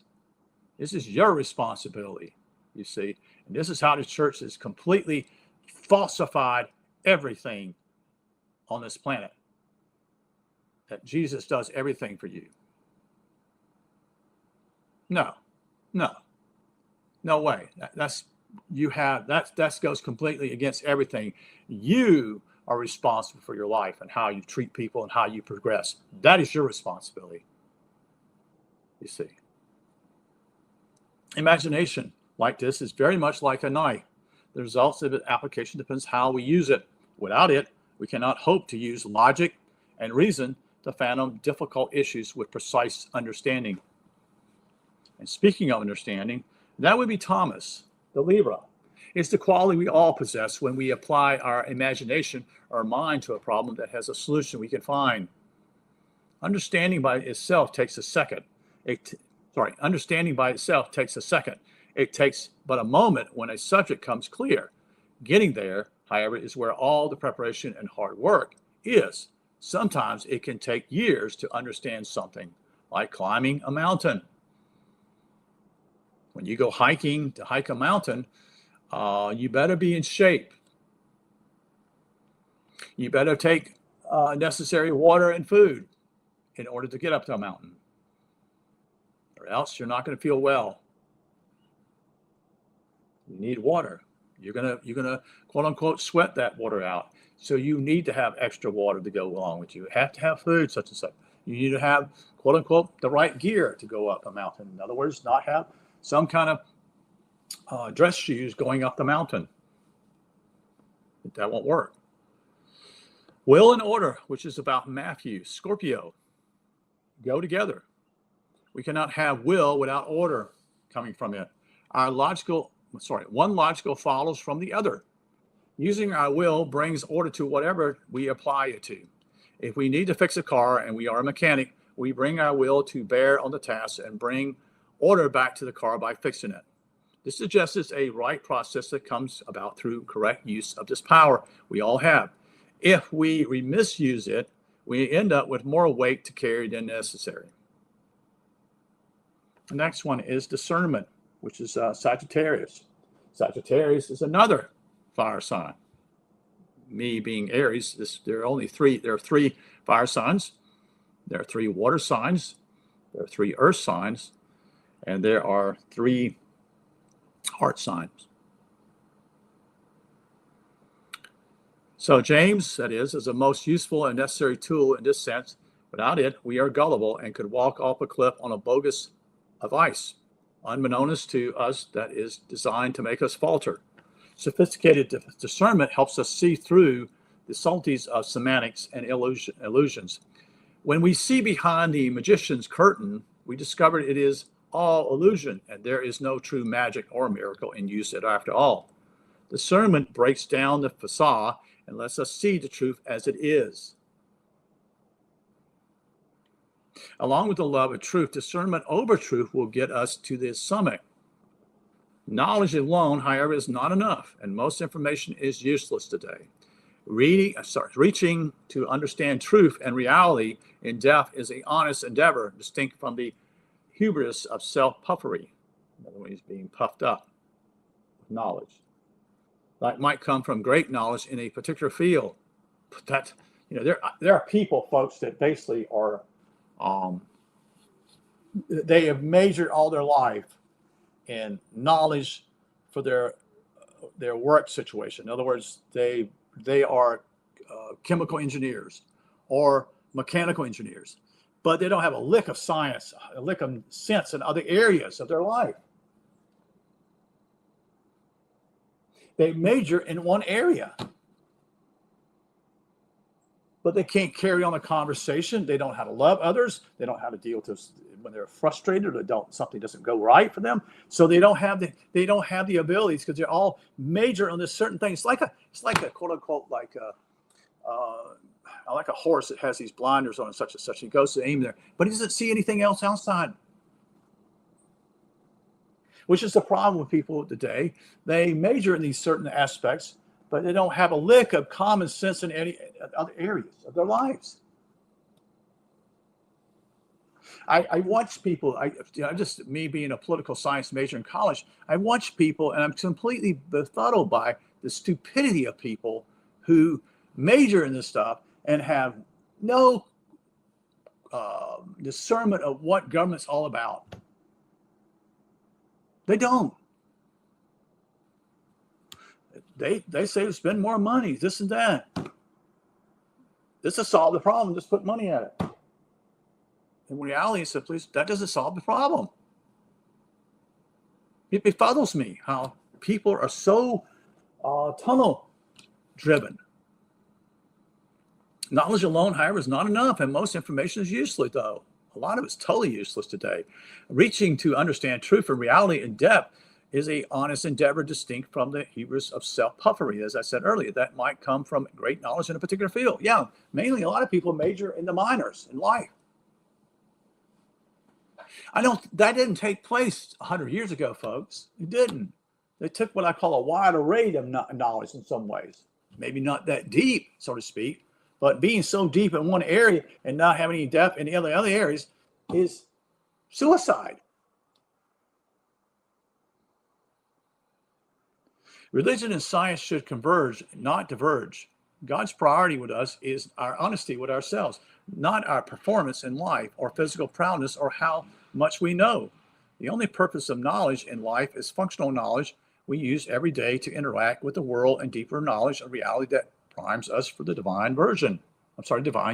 This is your responsibility, you see. And this is how the church has completely falsified everything on this planet. That Jesus does everything for you. No way. That goes completely against everything. You are responsible for your life and how you treat people and how you progress. That is your responsibility. You see. Imagination like this is very much like a knife. The results of its application depends how we use it. Without it, we cannot hope to use logic and reason to fathom difficult issues with precise understanding. And speaking of understanding, that would be Thomas, the Libra. It's the quality we all possess when we apply our imagination or mind to a problem that has a solution we can find. Understanding by itself takes a second. Understanding by itself takes a second. It takes but a moment when a subject comes clear. Getting there, however, is where all the preparation and hard work is. Sometimes it can take years to understand something, like climbing a mountain. When you go hiking to hike a mountain, you better be in shape. You better take necessary water and food. in order to get up to a mountain, or else you're not going to feel well. You need water. You're gonna quote unquote sweat that water out. So you need to have extra water to go along with you. You have to have food, such and such. You need to have quote unquote the right gear to go up a mountain. In other words, not have some kind of dress shoes going up the mountain. That won't work. Will and order, which is about Matthew, Scorpio, go together. We cannot have will without order coming from it. One logical follows from the other. Using our will brings order to whatever we apply it to. If we need to fix a car and we are a mechanic, we bring our will to bear on the task and bring order back to the car by fixing it. This suggests a right process that comes about through correct use of this power we all have. If we misuse it, we end up with more weight to carry than necessary. The next one is discernment, which is Sagittarius. Sagittarius is another fire sign. Me being Aries, there are three fire signs. There are 3 water signs. There are 3 earth signs. And there are 3 heart signs. So James, that is a most useful and necessary tool in this sense. Without it, we are gullible and could walk off a cliff on a bogus of ice, unbeknownst to us, that is designed to make us falter. Sophisticated discernment helps us see through the subtleties of semantics and illusions. When we see behind the magician's curtain, we discover it is all illusion, and there is no true magic or miracle in use after all. Discernment breaks down the facade and lets us see the truth as it is. Along with the love of truth, discernment over truth will get us to the summit. Knowledge alone, however, is not enough, and most information is useless today. Reaching to understand truth and reality in depth is an honest endeavor, distinct from the hubris of self-puffery. In other words, being puffed up with knowledge. That might come from great knowledge in a particular field. But that, there are people, folks, that basically are, they have majored all their life in knowledge for their work situation. In other words, they are chemical engineers or mechanical engineers, but they don't have a lick of science, a lick of sense in other areas of their life. They major in one area, but they can't carry on a conversation. They don't know how to love others. They don't know how to deal with when they're frustrated or something doesn't go right for them. So they don't have the abilities because they're all major on this certain thing. It's like a quote unquote like a horse that has these blinders on and such and such. He goes to aim there, but he doesn't see anything else outside. Which is the problem with people today. They major in these certain aspects, but they don't have a lick of common sense in any other areas of their lives. I watch people, just me being a political science major in college, I watch people and I'm completely befuddled by the stupidity of people who major in this stuff and have no discernment of what government's all about. They don't. They say to spend more money, this and that. This will solve the problem. Just put money at it. In reality, simply, that doesn't solve the problem. It befuddles me how people are so tunnel driven. Knowledge alone, however, is not enough, and most information is useless, though. A lot of it's totally useless today. Reaching to understand truth and reality in depth is an honest endeavor distinct from the hubris of self-puffery. As I said earlier, that might come from great knowledge in a particular field. Yeah, mainly a lot of people major in the minors in life. That didn't take place 100 years ago, folks. It didn't. They took what I call a wide array of knowledge in some ways. Maybe not that deep, so to speak, but being so deep in one area and not having any depth in the other areas is suicide. Religion and science should converge, not diverge. God's priority with us is our honesty with ourselves, not our performance in life or physical prowess or how much we know. The only purpose of knowledge in life is functional knowledge we use every day to interact with the world and deeper knowledge of reality that primes us for the divine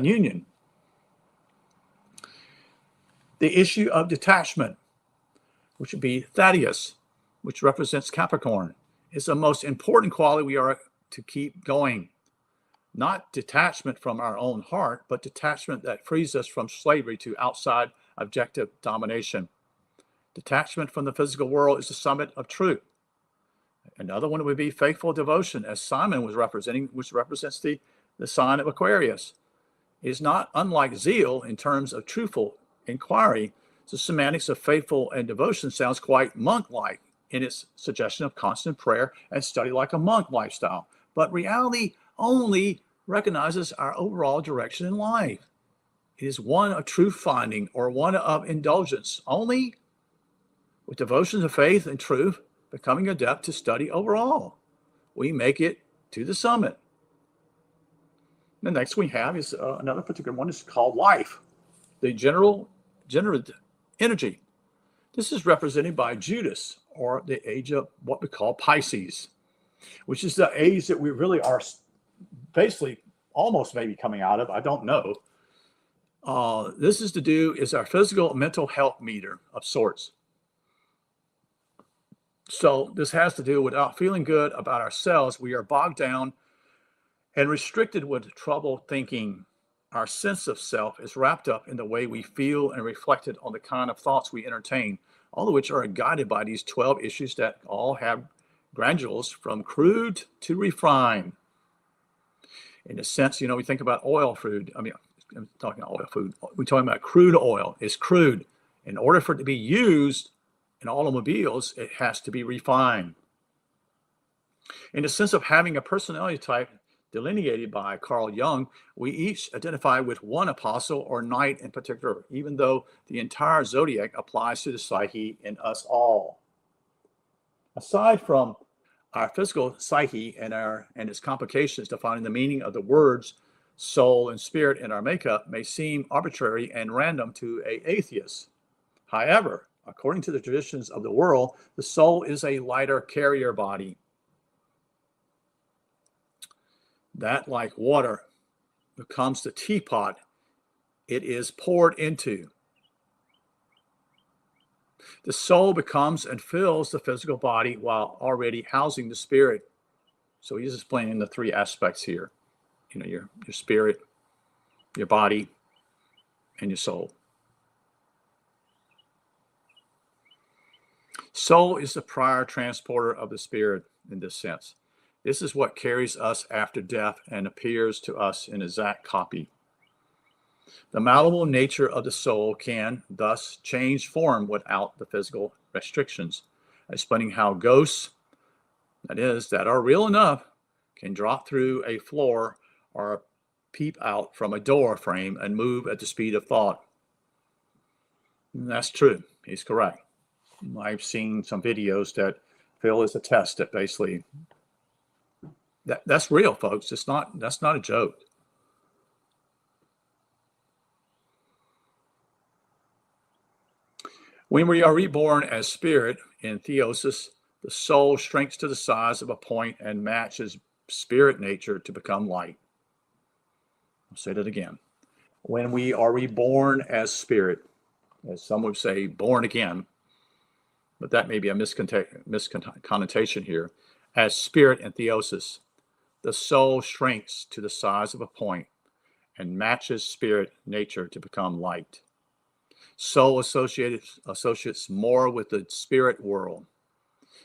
union. The issue of detachment, which would be Thaddeus, which represents Capricorn, is the most important quality we are to keep going. Not detachment from our own heart, but detachment that frees us from slavery to outside objective domination. Detachment from the physical world is the summit of truth. Another one would be faithful devotion, as Simon was representing, which represents the sign of Aquarius. It is not unlike zeal in terms of truthful inquiry. The semantics of faithful and devotion sounds quite monk-like in its suggestion of constant prayer and study like a monk lifestyle. But reality only recognizes our overall direction in life. It is one of truth finding or one of indulgence. Only with devotion to faith and truth, becoming adept to study overall, we make it to the summit. The next we have is another particular one is called life, the generative energy. This is represented by Judas, or the age of what we call Pisces, which is the age that we really are basically almost maybe coming out of. I don't know. This is our physical mental health meter of sorts. So this has to do without feeling good about ourselves. We are bogged down and restricted with trouble thinking. Our sense of self is wrapped up in the way we feel and reflected on the kind of thoughts we entertain, all of which are guided by these 12 issues that all have gradules from crude to refined. In a sense, we think about oil food. I'm talking oil food. We're talking about crude oil. It's crude. In order for it to be used in automobiles, it has to be refined. In the sense of having a personality type delineated by Carl Jung, we each identify with one apostle or knight in particular, even though the entire zodiac applies to the psyche in us all. Aside from our physical psyche and its complications defining the meaning of the words soul and spirit in our makeup may seem arbitrary and random to an atheist. However, according to the traditions of the world, the soul is a lighter carrier body that, like water, becomes the teapot it is poured into. The soul becomes and fills the physical body while already housing the spirit. So he's explaining the three aspects here. Your spirit, your body, and your soul. Soul is the prior transporter of the spirit in this sense. This is what carries us after death and appears to us in exact copy. The malleable nature of the soul can thus change form without the physical restrictions, explaining how ghosts, that are real enough, can drop through a floor or peep out from a door frame and move at the speed of thought. And that's true. He's correct. I've seen some videos that Phil is a test that basically that's real, folks. That's not a joke. When we are reborn as spirit in Theosis, the soul shrinks to the size of a point and matches spirit nature to become light. I'll say that again. When we are reborn as spirit, as some would say, born again, but that may be a misconnotation here, as spirit in Theosis, the soul shrinks to the size of a point and matches spirit nature to become light. Soul associates more with the spirit world,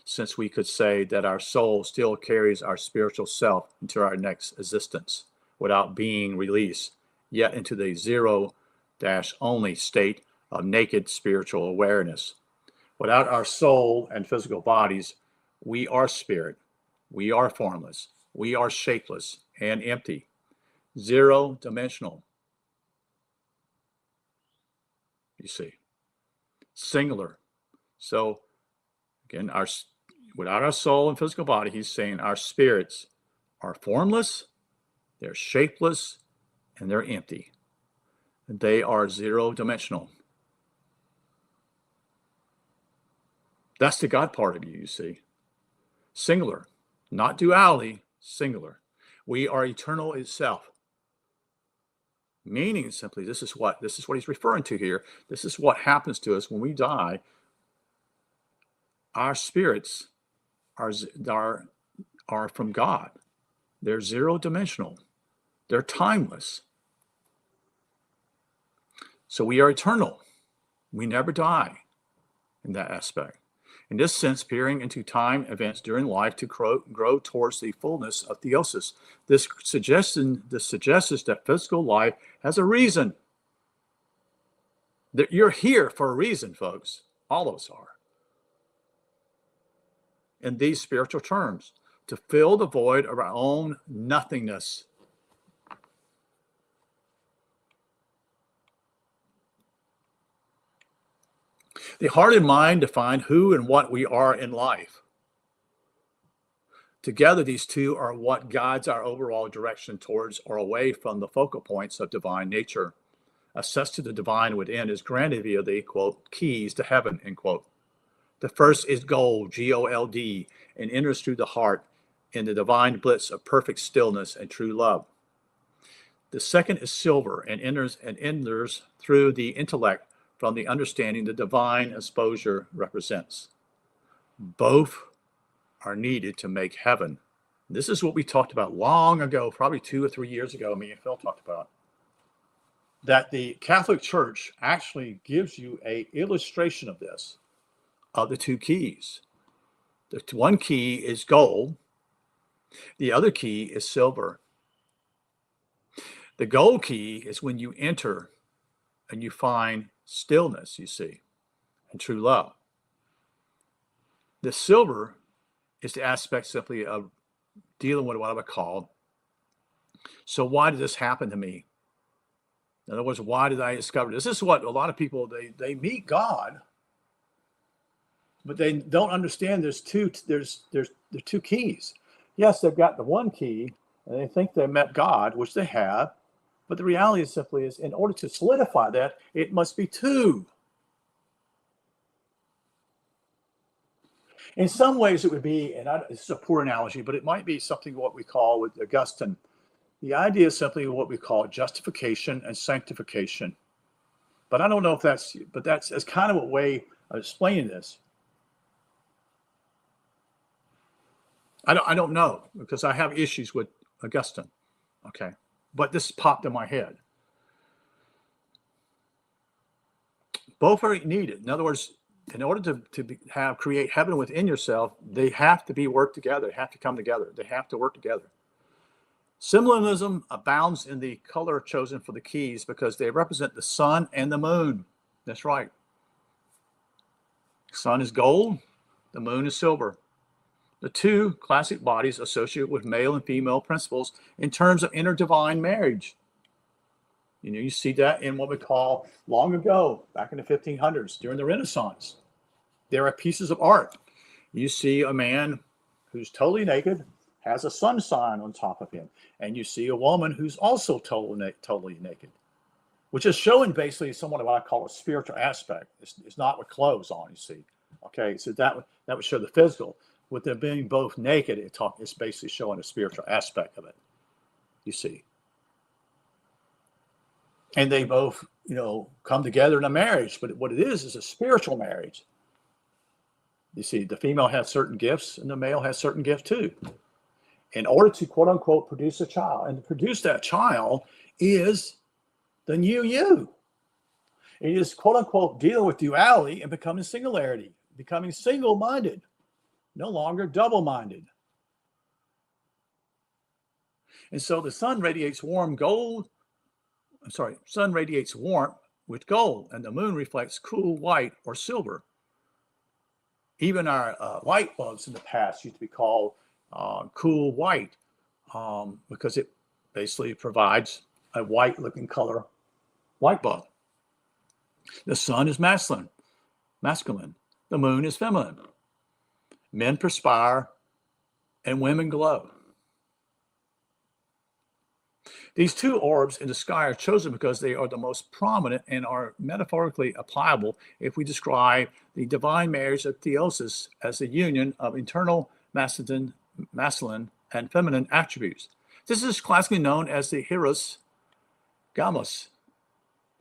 since we could say that our soul still carries our spiritual self into our next existence without being released, yet into the zero-only state of naked spiritual awareness. Without our soul and physical bodies, we are spirit, we are formless, we are shapeless and empty, zero-dimensional. You see, singular. So again, without our soul and physical body, he's saying our spirits are formless, They're shapeless and they're empty. They are zero-dimensional. That's the God part of you, you see. Singular, not duality, singular. We are eternal itself. Meaning simply, this is what he's referring to here. This is what happens to us when we die. Our spirits are from God. They're zero-dimensional. They're timeless. So we are eternal. We never die in that aspect. In this sense, peering into time events during life to grow towards the fullness of theosis. This suggests that physical life has a reason. That you're here for a reason, folks. All of us are. In these spiritual terms, to fill the void of our own nothingness. The heart and mind define who and what we are in life. Together, these two are what guides our overall direction towards or away from the focal points of divine nature. Access to the divine within is granted via the, quote, keys to heaven, end quote. The first is gold, G-O-L-D, and enters through the heart in the divine blitz of perfect stillness and true love. The second is silver and enters through the intellect from the understanding the divine exposure represents. Both are needed to make heaven. This is what we talked about long ago, probably 2 or 3 years ago, me and Phil talked about. That the Catholic Church actually gives you an illustration of this, of the two keys. The one key is gold. The other key is silver. The gold key is when you enter and you find stillness, you see, and true love. The silver is the aspect simply of dealing with what I would call, so why did this happen to me? In other words, why did I discover this? This is what a lot of people, they meet God, but they don't understand there's two keys. Yes, they've got the one key, and they think they met God, which they have, but the reality is simply is in order to solidify that, it must be two. In some ways it would be, and this is a poor analogy, but it might be something what we call with Augustine. The idea is simply what we call justification and sanctification. But I don't know if that's kind of a way of explaining this. I don't know, because I have issues with Augustine. Okay. But this popped in my head. Both are needed. In other words, in order to create heaven within yourself, they have to be worked together. They have to come together. They have to work together. Symbolism abounds in the color chosen for the keys because they represent the sun and the moon. That's right. Sun is gold. The moon is silver. The two classic bodies associated with male and female principles in terms of interdivine marriage. You know, you see that in what we call long ago, back in the 1500s, during the Renaissance. There are pieces of art. You see a man who's totally naked, has a sun sign on top of him. And you see a woman who's also totally naked, which is showing basically somewhat of what I call a spiritual aspect. It's not with clothes on, you see. Okay, so that would show the physical. With them being both naked, it's basically showing a spiritual aspect of it, you see. And they both, come together in a marriage. But what it is a spiritual marriage. You see, the female has certain gifts and the male has certain gifts too. In order to, quote unquote, produce a child. And to produce that child is the new you. It is, quote unquote, dealing with duality and becoming singularity, becoming single-minded, no longer double-minded. And so the sun radiates warmth with gold, and the moon reflects cool white or silver. Even our light bulbs in the past used to be called cool white because it basically provides a white-looking color light bulb. The sun is masculine. The moon is feminine. Men perspire and women glow. These two orbs in the sky are chosen because they are the most prominent and are metaphorically applicable if we describe the divine marriage of Theosis as the union of internal masculine and feminine attributes. This is classically known as the Hieros Gamos,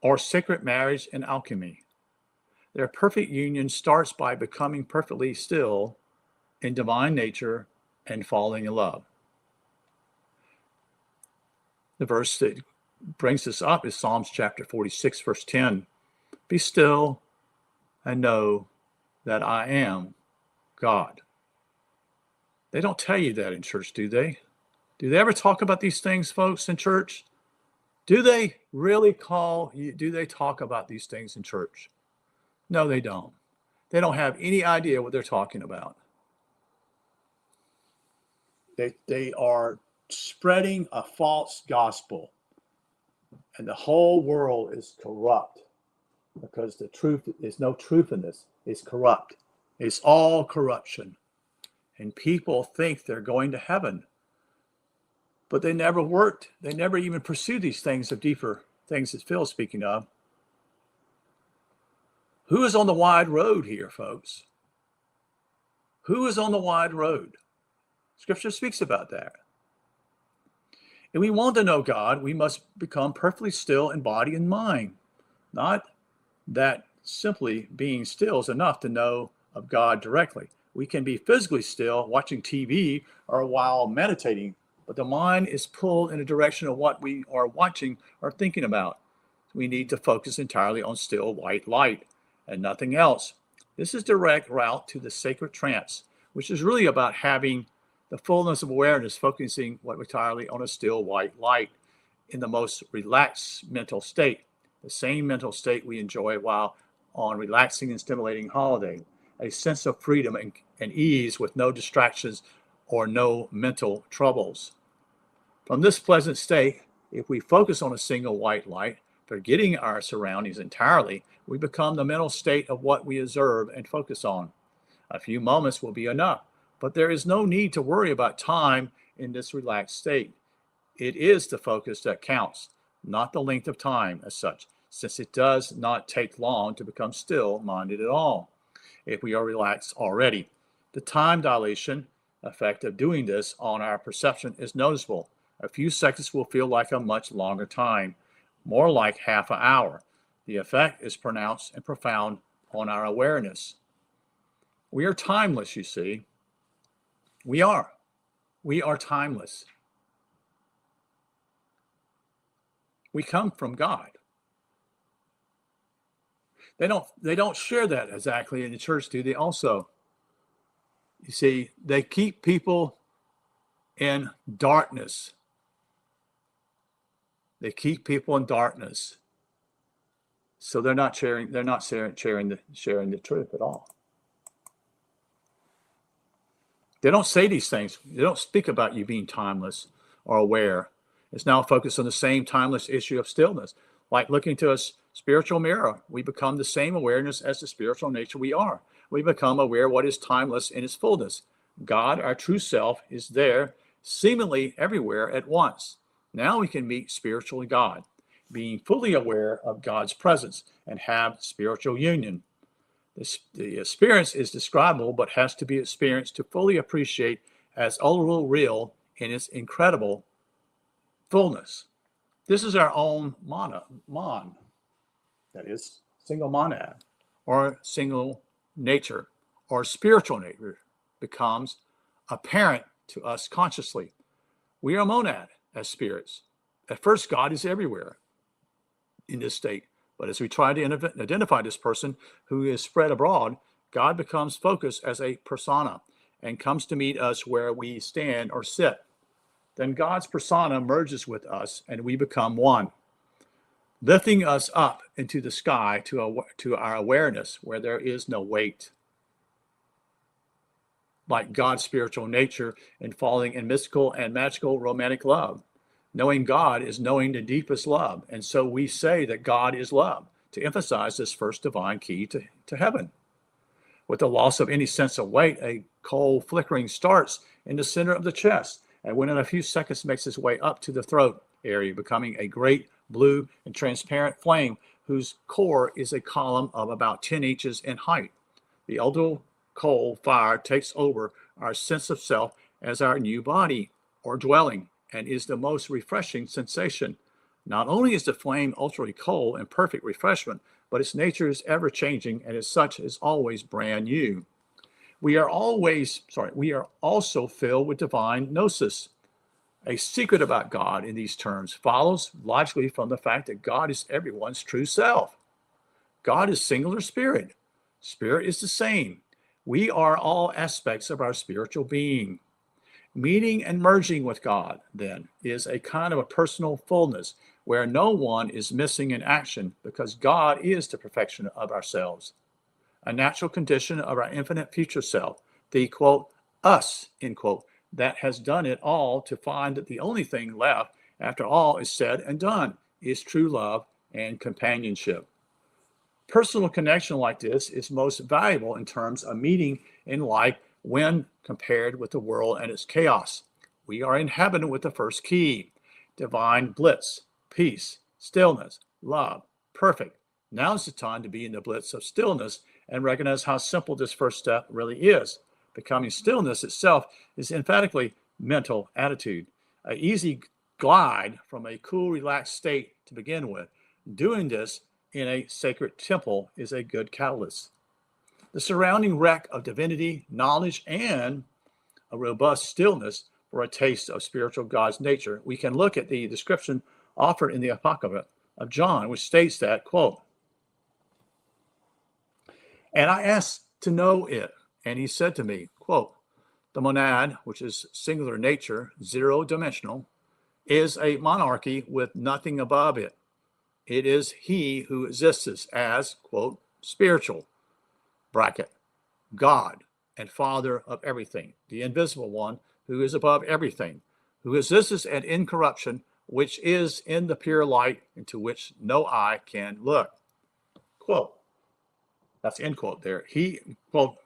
or sacred marriage in alchemy. Their perfect union starts by becoming perfectly still in divine nature and falling in love. The verse that brings this up is Psalms chapter 46, verse 10. Be still and know that I am God. They don't tell you that in church, do they? Do they ever talk about these things, folks, in church? Do they really talk about these things in church? No, they don't. They don't have any idea what they're talking about. They are spreading a false gospel, and the whole world is corrupt because the truth is no truth in this. It's corrupt. It's all corruption, and people think they're going to heaven, but they never worked. They never even pursued these things of deeper things that Phil's speaking of. Who is on the wide road here, folks? Who is on the wide road? Scripture speaks about that. If we want to know God, we must become perfectly still in body and mind. Not that simply being still is enough to know of God directly. We can be physically still watching TV or while meditating, but the mind is pulled in a direction of what we are watching or thinking about. We need to focus entirely on still white light and nothing else. This is direct route to the sacred trance, which is really about having the fullness of awareness, focusing entirely on a still white light in the most relaxed mental state, the same mental state we enjoy while on relaxing and stimulating holiday, a sense of freedom and ease with no distractions or no mental troubles. From this pleasant state, if we focus on a single white light, forgetting our surroundings entirely, we become the mental state of what we observe and focus on. A few moments will be enough, but there is no need to worry about time in this relaxed state. It is the focus that counts, not the length of time as such, since it does not take long to become still-minded at all, if we are relaxed already. The time dilation effect of doing this on our perception is noticeable. A few seconds will feel like a much longer time, more like half an hour. The effect is pronounced and profound on our awareness. We are timeless, you see. We are timeless. We come from God. They don't share that exactly in the church, do they? Also, you see, they keep people in darkness. They keep people in darkness. So they're not sharing the truth at all. They don't say these things. They don't speak about you being timeless or aware. It's now focused on the same timeless issue of stillness. Like looking to a spiritual mirror, we become the same awareness as the spiritual nature we are. We become aware of what is timeless in its fullness. God, our true self, is there, seemingly everywhere at once. Now we can meet spiritual God, being fully aware of God's presence and have spiritual union. The experience is describable, but has to be experienced to fully appreciate as ultra real in its incredible fullness. This is our own mon, that is, single monad, or single nature, or spiritual nature, becomes apparent to us consciously. We are monad as spirits. At first, God is everywhere in this state. But as we try to identify this person who is spread abroad, God becomes focused as a persona and comes to meet us where we stand or sit. Then God's persona merges with us and we become one, lifting us up into the sky to our awareness where there is no weight. Like God's spiritual nature and falling in mystical and magical romantic love. Knowing God is knowing the deepest love. And so we say that God is love to emphasize this first divine key to heaven. With the loss of any sense of weight, a cold flickering starts in the center of the chest and within a few seconds makes its way up to the throat. area, becoming a great blue and transparent flame whose core is a column of about 10 inches in height. The ultra coal fire takes over our sense of self as our new body or dwelling and is the most refreshing sensation. Not only is the flame ultra cold and perfect refreshment, but its nature is ever changing and as such is always brand new. We are also filled with divine gnosis. A secret about God in these terms follows logically from the fact that God is everyone's true self. God is singular spirit. Spirit is the same. We are all aspects of our spiritual being. Meeting and merging with God, then, is a kind of a personal fullness where no one is missing in action because God is the perfection of ourselves, a natural condition of our infinite future self, the quote, us, end quote, that has done it all to find that the only thing left after all is said and done is true love and companionship. Personal connection like this is most valuable in terms of meeting in life when compared with the world and its chaos. We are inhabited with the first key, divine bliss, peace, stillness, love, perfect. Now is the time to be in the blitz of stillness and recognize how simple this first step really is. Becoming stillness itself is emphatically mental attitude, an easy glide from a cool, relaxed state to begin with. Doing this in a sacred temple is a good catalyst. The surrounding wreck of divinity, knowledge, and a robust stillness for a taste of spiritual God's nature, we can look at the description offered in the Apocrypha of John, which states that, quote, and I asked to know it, and he said to me, quote, the monad, which is singular nature, zero-dimensional, is a monarchy with nothing above it. It is he who exists as, quote, spiritual, bracket, God and Father of everything, the invisible one who is above everything, who exists at incorruption, which is in the pure light into which no eye can look. Quote, that's end quote there. He, quote,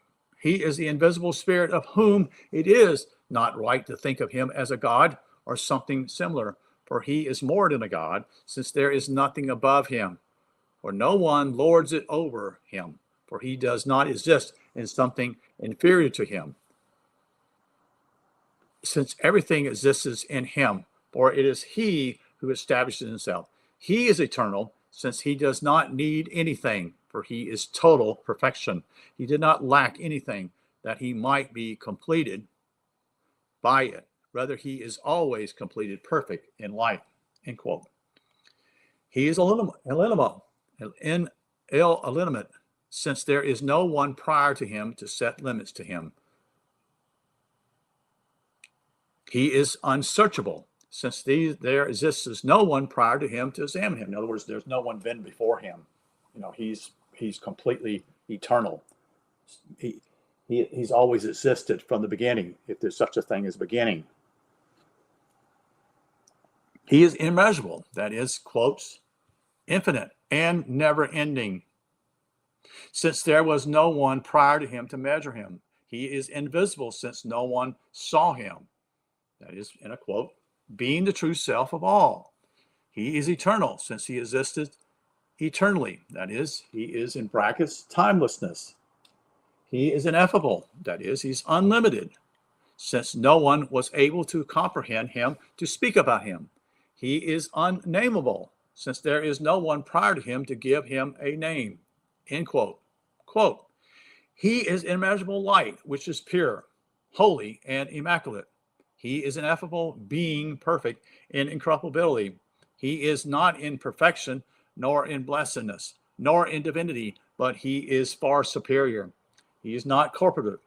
he is the invisible spirit of whom it is not right to think of him as a God or something similar, for he is more than a God, since there is nothing above him, for no one lords it over him, for he does not exist in something inferior to him, since everything exists in him, for it is he who establishes himself. He is eternal, since he does not need anything, for he is total perfection. He did not lack anything that he might be completed by it. Rather, he is always completed perfect in life, end quote. He is illimitable, since there is no one prior to him to set limits to him. He is unsearchable, since there exists no one prior to him to examine him. In other words, there's no one been before him. You know, he's completely eternal. He's always existed from the beginning, if there's such a thing as beginning. He is immeasurable, that is, quotes, infinite and never ending, since there was no one prior to him to measure him. He is invisible, since no one saw him. That is, in a quote, being the true self of all. He is eternal, since he existed eternally. That is, he is, in brackets, timelessness. He is ineffable. That is, he's unlimited, since no one was able to comprehend him, to speak about him. He is unnameable, since there is no one prior to him to give him a name, end quote. Quote, he is immeasurable light, which is pure, holy, and immaculate. He is ineffable being, perfect in incorruptibility. He is not in perfection, nor in blessedness, nor in divinity, but he is far superior. He is not corporate,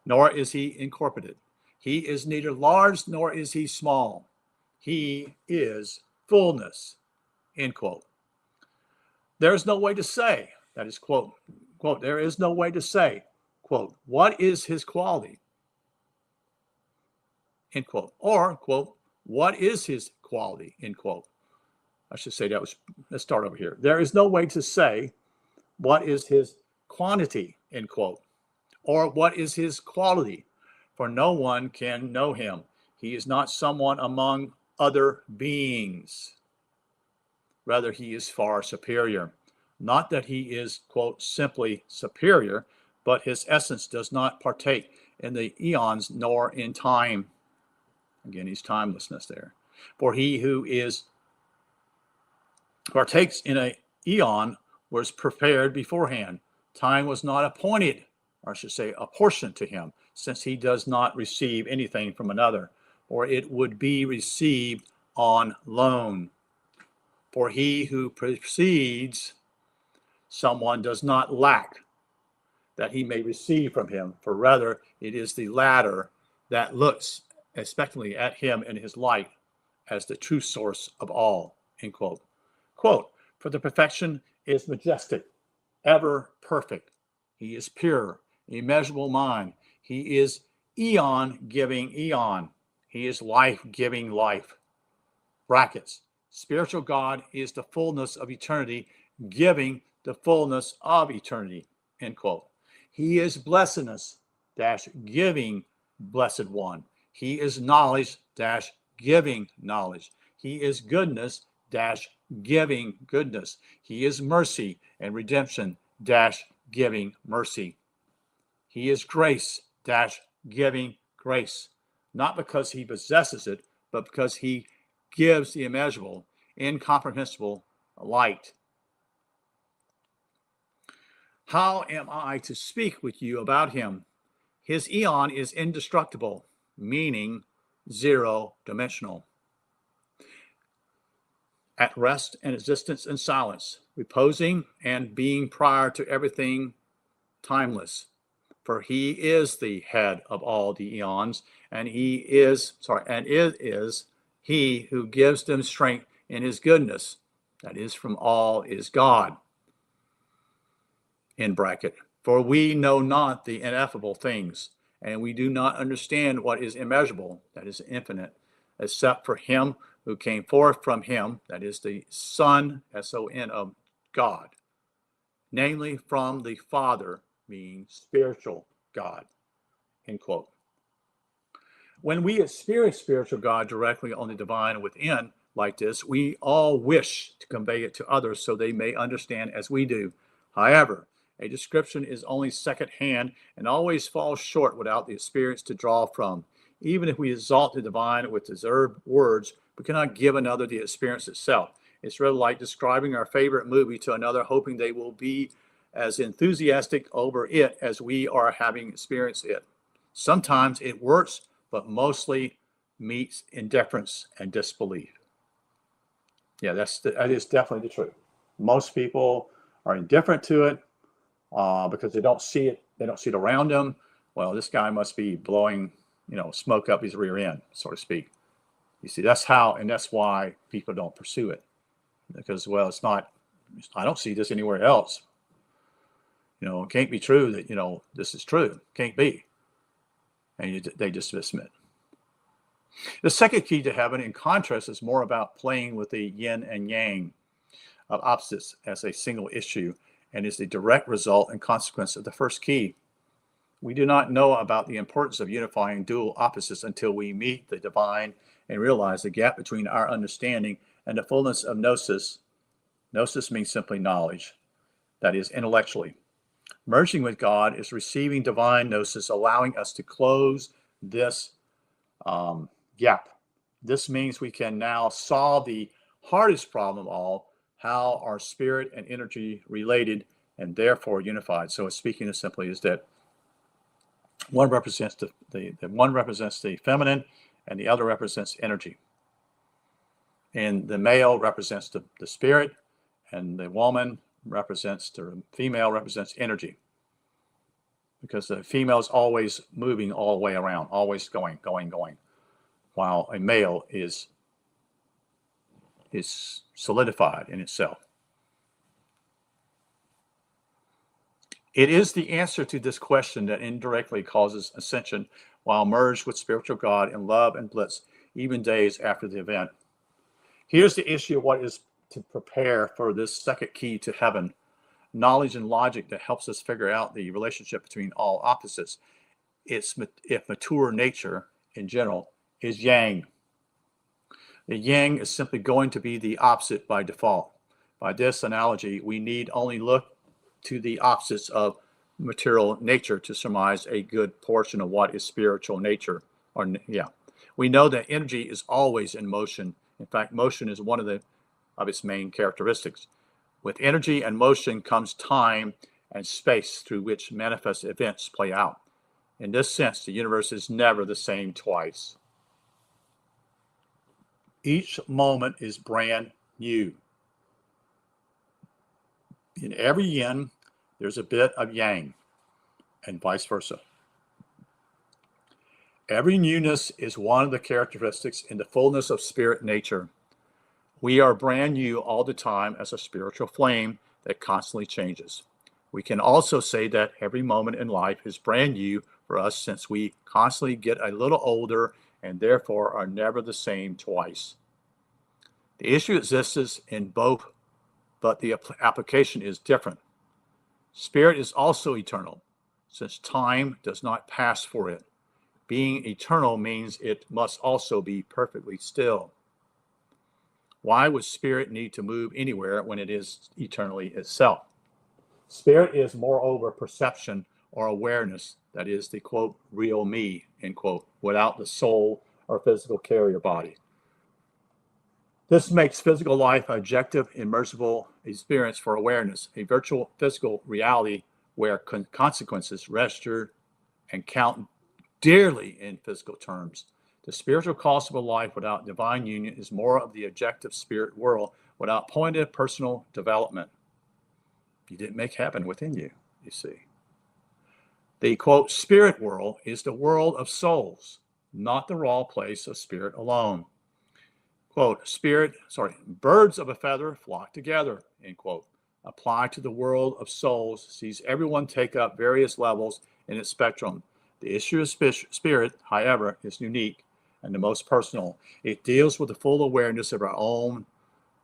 nor is he incorporated. He is neither large, nor is he small. He is fullness, end quote. There is no way to say, that is, quote, there is no way to say, quote, what is his quality, end quote, or, quote, what is his quality, end quote. I should say let's start over here. There is no way to say what is his quantity, end quote, or what is his quality, for no one can know him. He is not someone among other beings. Rather, he is far superior. Not that he is, quote, simply superior, but his essence does not partake in the eons nor in time. Again, he's timelessness there. For he who is partakes in an eon was prepared beforehand. Time was not appointed, or I should say apportioned to him, since he does not receive anything from another, or it would be received on loan. For he who precedes someone does not lack that he may receive from him, for rather it is the latter that looks expectantly at him in his light as the true source of all, end quote. Quote, for the perfection is majestic, ever perfect. He is pure, immeasurable mind. He is eon giving eon. He is life giving life. Brackets. Spiritual God is the fullness of eternity, giving the fullness of eternity, end quote. He is blessedness dash giving blessed one. He is knowledge dash giving knowledge. He is goodness dash giving goodness. He is mercy and redemption dash giving mercy. He is grace dash giving grace, not because he possesses it, but because he gives the immeasurable, incomprehensible light. How am I to speak with you about him? His eon is indestructible, meaning zero-dimensional. At rest and existence in silence, reposing and being prior to everything, timeless. For he is the head of all the eons, and it is he who gives them strength in his goodness. That is, from all is God. In bracket, for we know not the ineffable things, and we do not understand what is immeasurable, that is infinite, except for him who came forth from him, that is the Son, S-O-N, of God, namely from the Father, being spiritual God, end quote. When we experience spiritual God directly on the divine within like this, we all wish to convey it to others so they may understand as we do. However, a description is only second-hand and always falls short without the experience to draw from. Even if we exalt the divine with deserved words, we cannot give another the experience itself. It's rather like describing our favorite movie to another, hoping they will be as enthusiastic over it as we are having experienced it. Sometimes it works, but mostly meets indifference and disbelief. Yeah, that is definitely the truth. Most people are indifferent to it because they don't see it. They don't see it around them. Well, this guy must be blowing, smoke up his rear end, so to speak. You see, that's why people don't pursue it, because, well, it's not. I don't see this anywhere else. It can't be true that this is true. Can't be, and they just dismiss it. The second key to heaven, in contrast, is more about playing with the yin and yang of opposites as a single issue, and is the direct result and consequence of the first key. We do not know about the importance of unifying dual opposites until we meet the divine and realize the gap between our understanding and the fullness of gnosis. Gnosis means simply knowledge, that is, intellectually. Merging with God is receiving divine gnosis, allowing us to close this gap. This means we can now solve the hardest problem of all, how are spirit and energy related and therefore unified. So speaking as simply as that one represents the feminine and the other represents energy. And the male represents the spirit, and the woman represents the female represents energy. Because the female is always moving all the way around, always going, while a male is solidified in itself. It is the answer to this question that indirectly causes ascension while merged with spiritual God in love and bliss, even days after the event. Here's the issue of what is to prepare for this second key to heaven. Knowledge and logic that helps us figure out the relationship between all opposites. If mature nature in general is yang. The yang is simply going to be the opposite by default. By this analogy, we need only look to the opposites of material nature to surmise a good portion of what is spiritual nature. We know that energy is always in motion. In fact, motion is one of its main characteristics. With energy and motion comes time and space through which manifest events play out. In this sense, the universe is never the same twice. Each moment is brand new. In every yin, there's a bit of yang, and vice versa. Every newness is one of the characteristics in the fullness of spirit nature. We are brand new all the time as a spiritual flame that constantly changes. We can also say that every moment in life is brand new for us since we constantly get a little older and therefore are never the same twice. The issue exists in both, but the application is different. Spirit is also eternal, since time does not pass for it. Being eternal means it must also be perfectly still. Why would spirit need to move anywhere when it is eternally itself? Spirit is, moreover, perception or awareness, that is the, quote, real me, end quote, without the soul or physical carrier body. This makes physical life an objective, immersible experience for awareness, a virtual physical reality where consequences register and count dearly in physical terms. The spiritual cost of a life without divine union is more of the objective spirit world without pointed personal development. You didn't make heaven within you, you see. The, quote, spirit world is the world of souls, not the raw place of spirit alone. Quote, birds of a feather flock together, end quote. Applied to the world of souls sees everyone take up various levels in its spectrum. The issue of spirit, however, is unique and the most personal. It deals with the full awareness of our own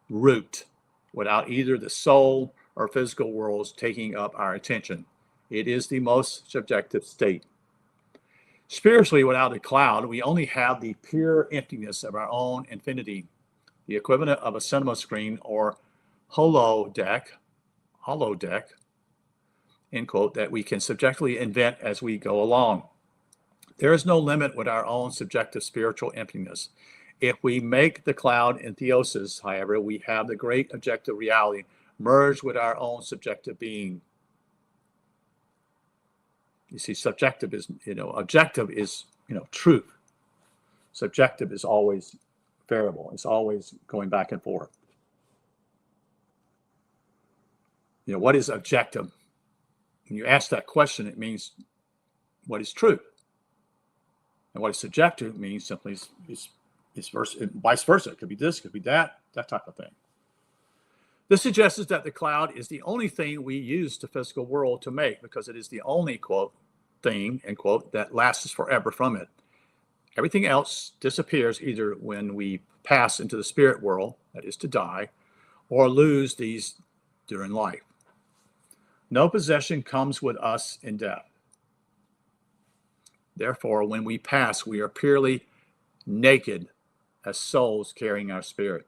root without either the soul or physical worlds taking up our attention. It is the most subjective state. Spiritually, without a cloud, we only have the pure emptiness of our own infinity, the equivalent of a cinema screen or holodeck, end quote, that we can subjectively invent as we go along. There is no limit with our own subjective spiritual emptiness. If we make the cloud in Theosis, however, we have the great objective reality merged with our own subjective being. You see, subjective is, objective is, truth. Subjective is always variable. It's always going back and forth. What is objective? When you ask that question, it means what is truth. And what is subjective means simply is vice versa. It could be this, could be that type of thing. This suggests that the cloud is the only thing we use the physical world to make because it is the only, quote, thing, end quote, that lasts forever from it. Everything else disappears either when we pass into the spirit world, that is to die, or lose these during life. No possession comes with us in death. Therefore, when we pass, we are purely naked as souls carrying our spirit.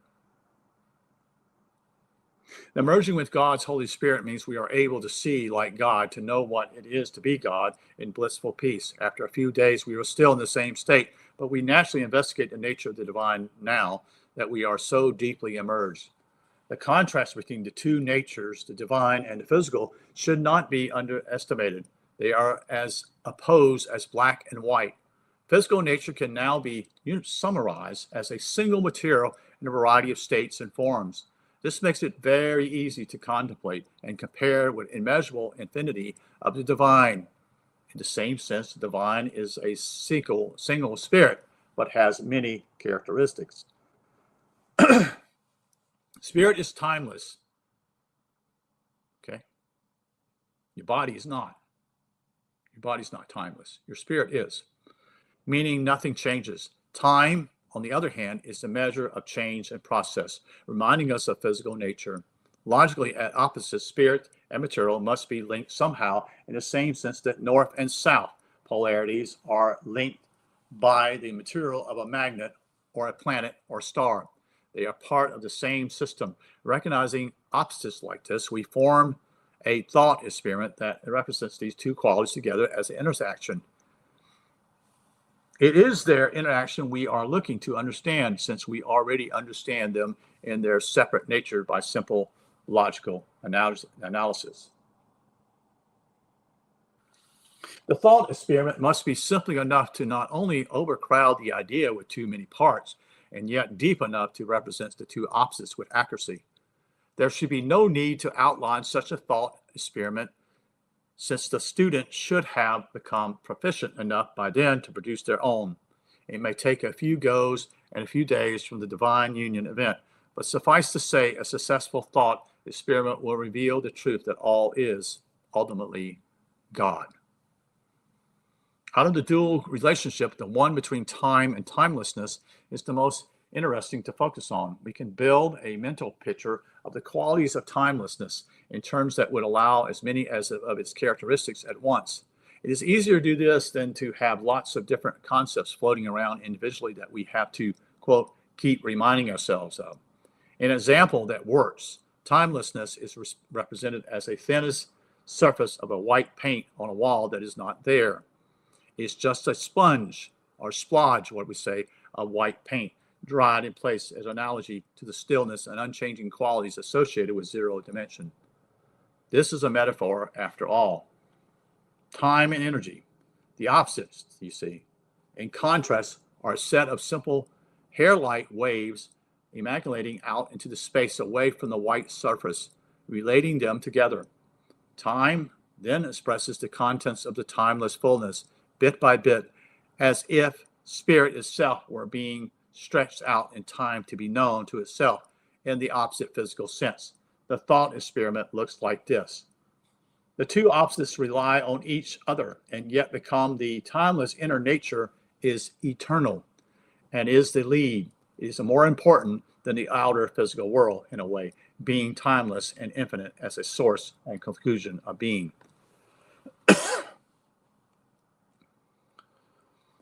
The merging with God's Holy Spirit means we are able to see like God, to know what it is to be God in blissful peace. After a few days, we are still in the same state, but we naturally investigate the nature of the divine now that we are so deeply immersed. The contrast between the two natures, the divine and the physical, should not be underestimated. They are as opposed as black and white. Physical nature can now be summarized as a single material in a variety of states and forms. This makes it very easy to contemplate and compare with immeasurable infinity of the divine. In the same sense, the divine is a single spirit, but has many characteristics. Spirit is timeless. Okay? Your body is not. Your body's not timeless. Your spirit is, meaning nothing changes. Time, on the other hand, is the measure of change and process, reminding us of physical nature. Logically, at opposites, spirit and material must be linked somehow in the same sense that north and south polarities are linked by the material of a magnet or a planet or star. They are part of the same system. Recognizing opposites like this, we form a thought experiment that represents these two qualities together as an interaction. It is their interaction we are looking to understand, since we already understand them in their separate nature by simple logical analysis. The thought experiment must be simple enough to not only overcrowd the idea with too many parts, and yet deep enough to represent the two opposites with accuracy. There should be no need to outline such a thought experiment, since the student should have become proficient enough by then to produce their own. It may take a few goes and a few days from the divine union event, but suffice to say, a successful thought experiment will reveal the truth that all is ultimately God. Out of the dual relationship, the one between time and timelessness is the most interesting to focus on. We can build a mental picture of the qualities of timelessness in terms that would allow as many as of its characteristics at once. It is easier to do this than to have lots of different concepts floating around individually that we have to, quote, keep reminding ourselves of. An example that works: timelessness is represented as a thinnest surface of a white paint on a wall that is not there. It's just a sponge or splodge, what we say, of white paint, dried in place as an analogy to the stillness and unchanging qualities associated with zero dimension. This is a metaphor after all. Time and energy, the opposites, you see. In contrast, are a set of simple hair-like waves emanating out into the space away from the white surface, relating them together. Time then expresses the contents of the timeless fullness, bit by bit, as if spirit itself were being stretched out in time to be known to itself in the opposite physical sense. The thought experiment looks like this. The two opposites rely on each other and yet become the timeless inner nature is eternal and is the lead. It is more important than the outer physical world in a way, being timeless and infinite as a source and conclusion of being.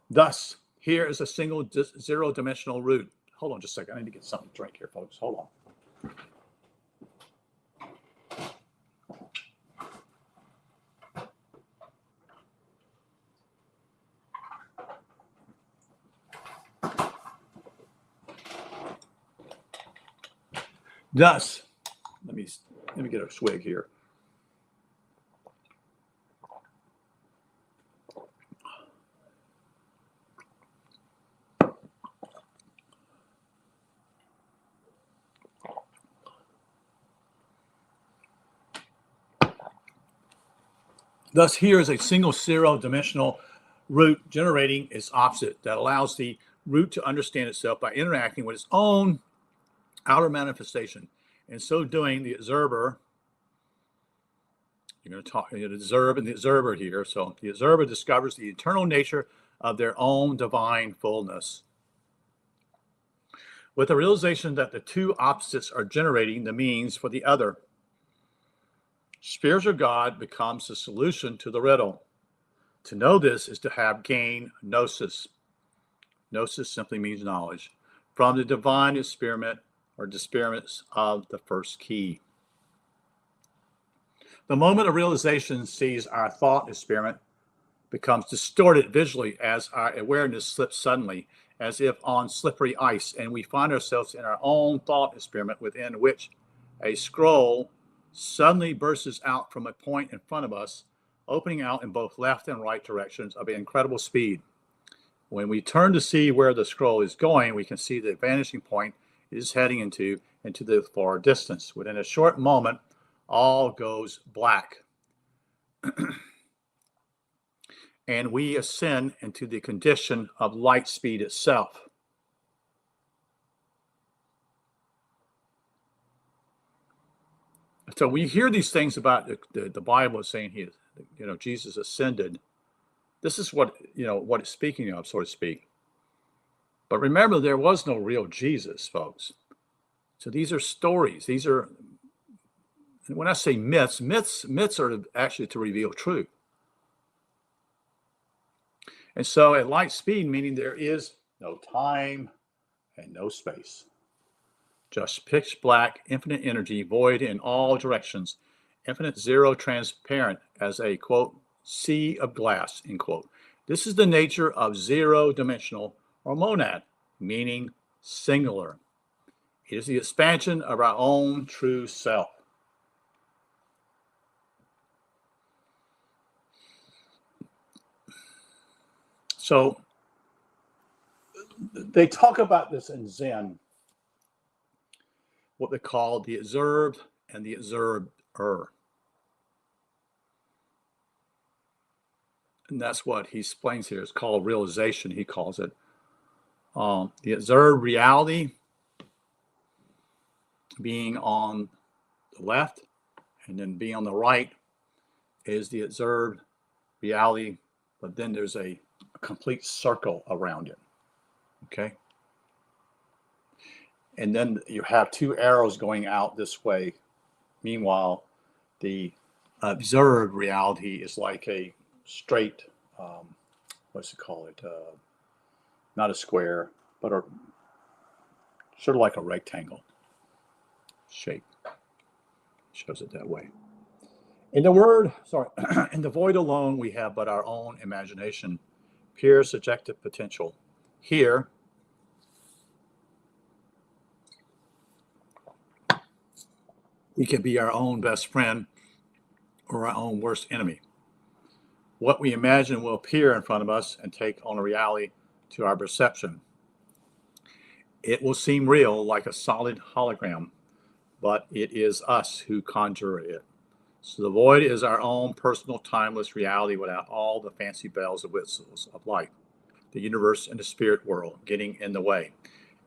Thus, here is a single zero-dimensional root. Hold on just a second. I need to get something to drink here, folks. Hold on. Thus, let me get a swig here. Thus, here is a single zero-dimensional root generating its opposite that allows the root to understand itself by interacting with its own outer manifestation. In so doing, the observer, you're going to talk, the observer and the observer here. So the observer discovers the eternal nature of their own divine fullness. With the realization that the two opposites are generating the means for the other, spiritual God becomes the solution to the riddle. To know this is to have gained gnosis. Gnosis simply means knowledge. From the divine experiment or the experiments of the first key. The moment of realization sees our thought experiment becomes distorted visually as our awareness slips suddenly, as if on slippery ice, and we find ourselves in our own thought experiment within which a scroll suddenly bursts out from a point in front of us, opening out in both left and right directions of incredible speed. When we turn to see where the scroll is going, we can see the vanishing point it is heading into the far distance. Within a short moment, all goes black. And we ascend into the condition of light speed itself. So we hear these things about the Bible is saying Jesus ascended. This is what it's speaking of, so to speak. But remember, there was no real Jesus, folks. So these are stories. These are, when I say myths are actually to reveal truth. And so at light speed, meaning there is no time and no space. Just pitch black, infinite energy, void in all directions, infinite zero, transparent as a, quote, sea of glass, end quote. This is the nature of zero-dimensional or monad, meaning singular. It is the expansion of our own true self. So they talk about this in Zen, what they call the observed and the observer. And that's what he explains here. It's called realization, he calls it. The observed reality being on the left and then being on the right is the observed reality, but then there's a complete circle around it. Okay? And then you have two arrows going out this way. Meanwhile, the observed reality is like a straight, what's it called? Not a square, but sort of like a rectangle shape. Shows it that way. In the void alone, we have but our own imagination, pure subjective potential. Here, we can be our own best friend or our own worst enemy. What we imagine will appear in front of us and take on a reality to our perception. It will seem real, like a solid hologram, but it is us who conjure it. So the void is our own personal, timeless reality without all the fancy bells and whistles of life, the universe and the spirit world getting in the way.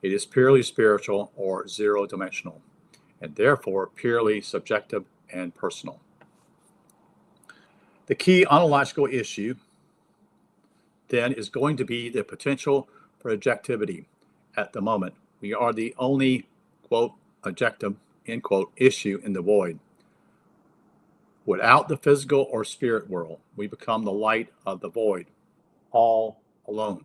It is purely spiritual or zero-dimensional, and therefore purely subjective and personal. The key ontological issue then is going to be the potential for objectivity. At the moment, we are the only, quote, objective, end quote, issue in the void. Without the physical or spirit world, we become the light of the void, all alone.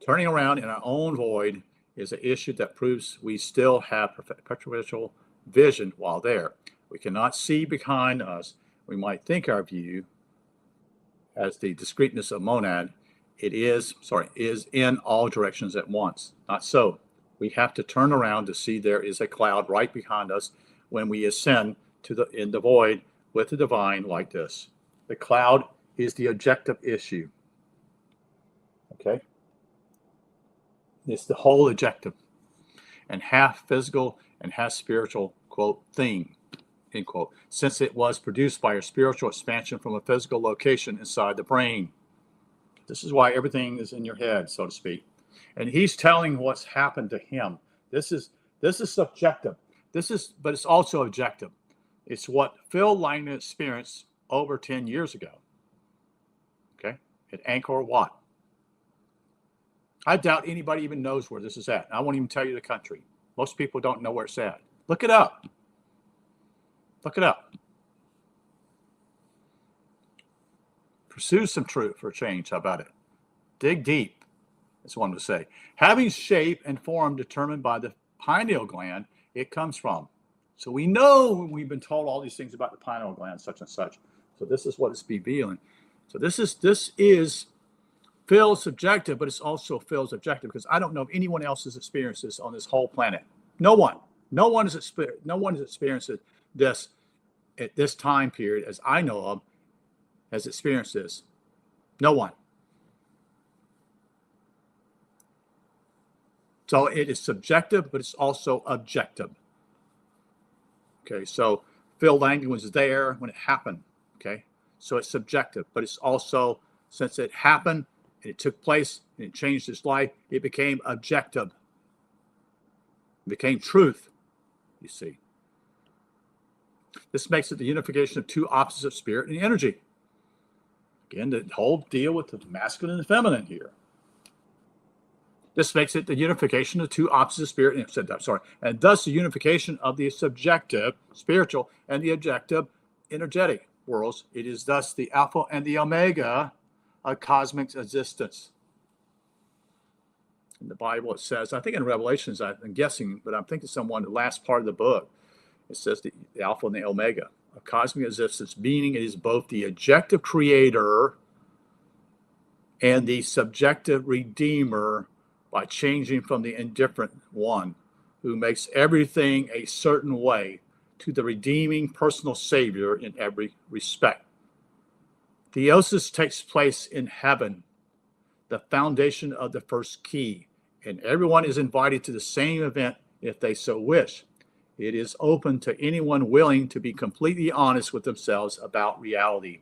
Turning around in our own void is an issue that proves we still have perpetual vision while there. We cannot see behind us. We might think our view as the discreteness of monad. It is in all directions at once. Not so. We have to turn around to see there is a cloud right behind us when we ascend in the void with the divine like this. The cloud is the objective issue. Okay? It's the whole objective. And half physical and half spiritual, quote, thing, end quote, since it was produced by a spiritual expansion from a physical location inside the brain. This is why everything is in your head, so to speak. And he's telling what's happened to him. This is subjective. But it's also objective. It's what Phil Langdon experienced over 10 years ago. Okay? At Angkor Wat. I doubt anybody even knows where this is at. I won't even tell you the country. Most people don't know where it's at. Look it up. Look it up. Pursue some truth for a change. How about it? Dig deep, as one would say. Having shape and form determined by the pineal gland it comes from. So we know we've been told all these things about the pineal gland, such and such. So this is what it's revealing. So this is Phil's subjective, but it's also Phil's objective, because I don't know if anyone else has experienced this on this whole planet. No one has experienced this at this time period, as I know of, has experienced this. No one. So it is subjective, but it's also objective. Okay, so Phil Langdon was there when it happened. Okay, so it's subjective, but it's also, since it happened and it took place and it changed his life, it became objective. It became truth, you see. This makes it the unification of two opposites of spirit and energy. Again, the whole deal with the masculine and feminine here. This makes it the unification of two opposites of spirit and thus the unification of the subjective, spiritual, and the objective, energetic worlds. It is thus the alpha and the omega of cosmic existence. in the Bible, it says, I think in Revelations, I'm guessing, but I'm thinking the last part of the book, it says the Alpha and the Omega. A cosmic existence, meaning it is both the objective creator and the subjective redeemer by changing from the indifferent one who makes everything a certain way to the redeeming personal savior in every respect. Theosis takes place in heaven, the foundation of the first key, and everyone is invited to the same event if they so wish. It is open to anyone willing to be completely honest with themselves about reality.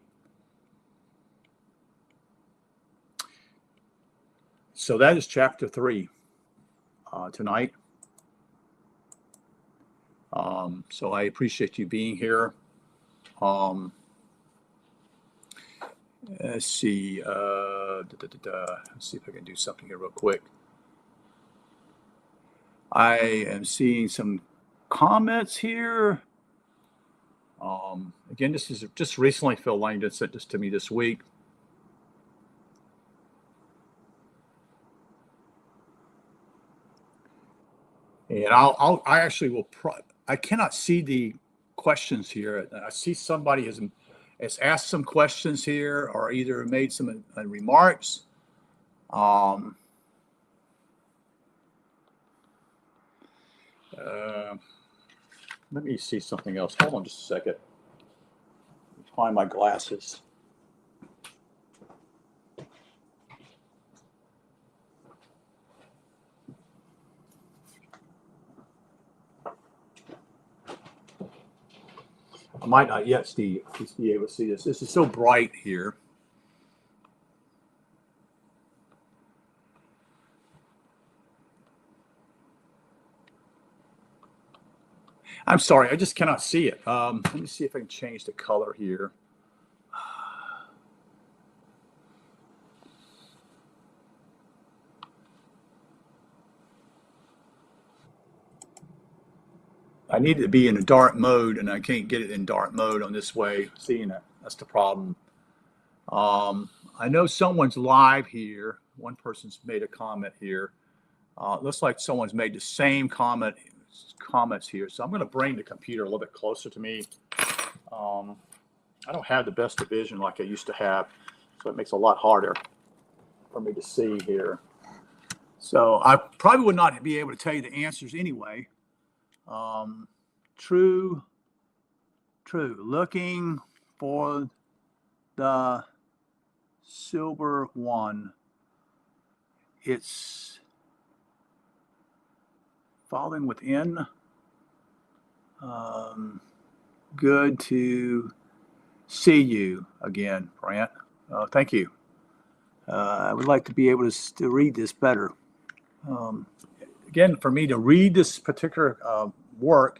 So that is chapter 3 tonight. So I appreciate you being here. Let's see. Let's see if I can do something here real quick. I am seeing some comments here. Again, this is just recently Phil Langdon sent this to me this week. And I actually will. I cannot see the questions here. I see somebody has asked some questions here, or either made some remarks. Let me see something else. Hold on just a second. Let me find my glasses. I might not yet be able to see this. This is so bright here. I'm sorry, I just cannot see it. Let me see if I can change the color here. I need it to be in a dark mode, and I can't get it in dark mode on this way. Seeing it, that's the problem. I know someone's live here. One person's made a comment here. Looks like someone's made the same comments here. So I'm going to bring the computer a little bit closer to me. I don't have the best of vision like I used to have, so it makes it a lot harder for me to see here. So I probably would not be able to tell you the answers anyway. True. Looking for the silver one. It's falling within. Good to see you again, Brant. Thank you. I would like to be able to read this better. Again, for me to read this particular work,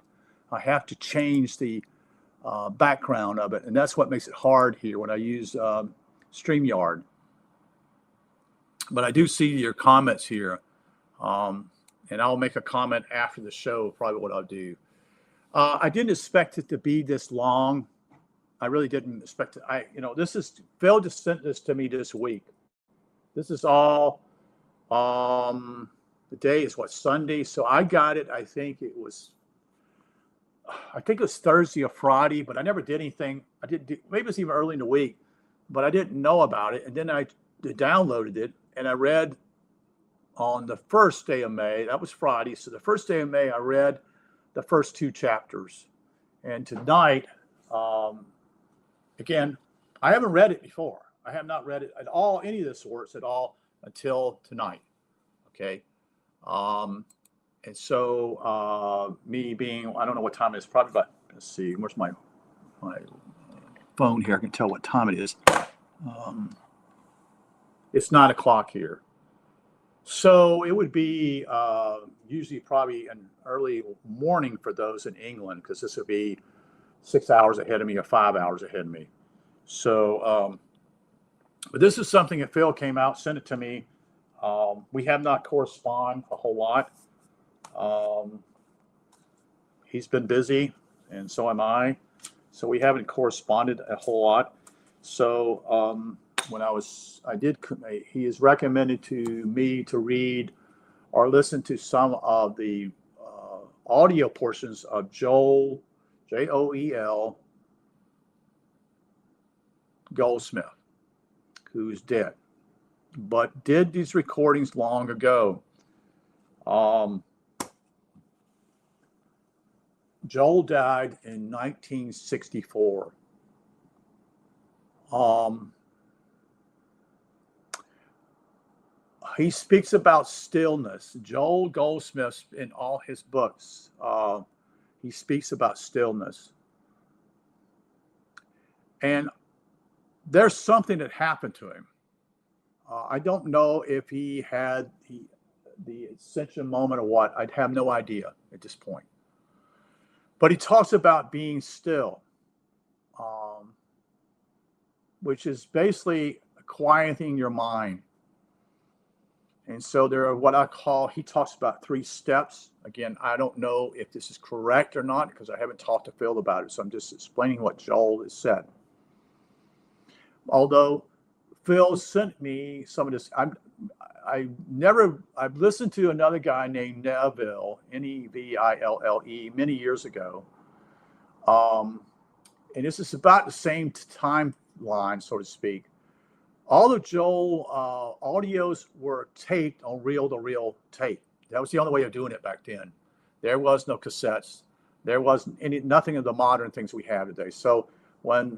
I have to change the background of it, and that's what makes it hard here when I use StreamYard. But I do see your comments here, and I'll make a comment after the show, probably what I'll do. I didn't expect it to be this long. I really didn't expect it. Phil just sent this to me this week. This is all, the day is Sunday. So I got it, I think it was Thursday or Friday, but I never did anything. Maybe it was even early in the week, but I didn't know about it. And then I downloaded it, and I read on the first day of May. That was Friday. So the first day of May, I read the first 2 chapters. And tonight, again, I haven't read it before. I have not read it at all, any of this works at all, until tonight. Okay. And so me being, I don't know what time it is, probably about, let's see, where's my phone here? I can tell what time it is. It's 9 o'clock here. So it would be usually probably an early morning for those in England, because this would be 6 hours ahead of me or 5 hours ahead of me. So, but this is something that Phil came out, sent it to me. We have not corresponded a whole lot. He's been busy, and so am I. So we haven't corresponded a whole lot. So when he has recommended to me to read or listen to some of the audio portions of Joel, Joel Goldsmith, who's dead, but did these recordings long ago. Joel died in 1964. He speaks about stillness. Joel Goldsmith, in all his books, he speaks about stillness. And there's something that happened to him. I don't know if he had the ascension moment or what. I'd have no idea at this point. But he talks about being still, which is basically quieting your mind. And so there are what I call, he talks about 3 steps. Again, I don't know if this is correct or not because I haven't talked to Phil about it. So I'm just explaining what Joel has said. Although Phil sent me some of this, I've listened to another guy named Neville, Neville, many years ago. And this is about the same timeline, so to speak. All of Joel audios were taped on reel-to-reel tape. That was the only way of doing it back then. There was no cassettes. There wasn't nothing of the modern things we have today. So when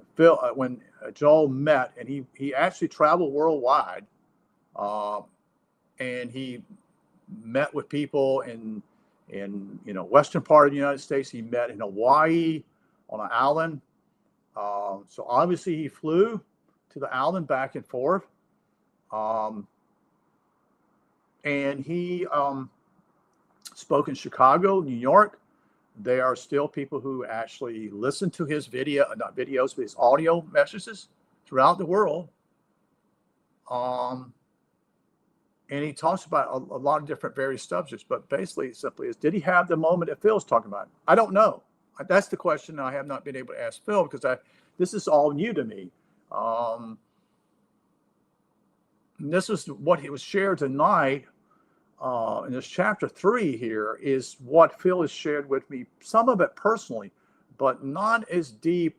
Joel met, and he actually traveled worldwide, and he met with people in western part of the United States. He met in Hawaii on an island. So obviously he flew to the island back and forth. And he spoke in Chicago, New York. There are still people who actually listen to his not videos, but his audio messages throughout the world. And he talks about a lot of different various subjects, but basically simply is, did he have the moment that Phil's talking about? I don't know. That's the question I have not been able to ask Phil because this is all new to me. This is what he was shared tonight in this chapter 3 here is what Phil has shared with me, some of it personally, but not as deep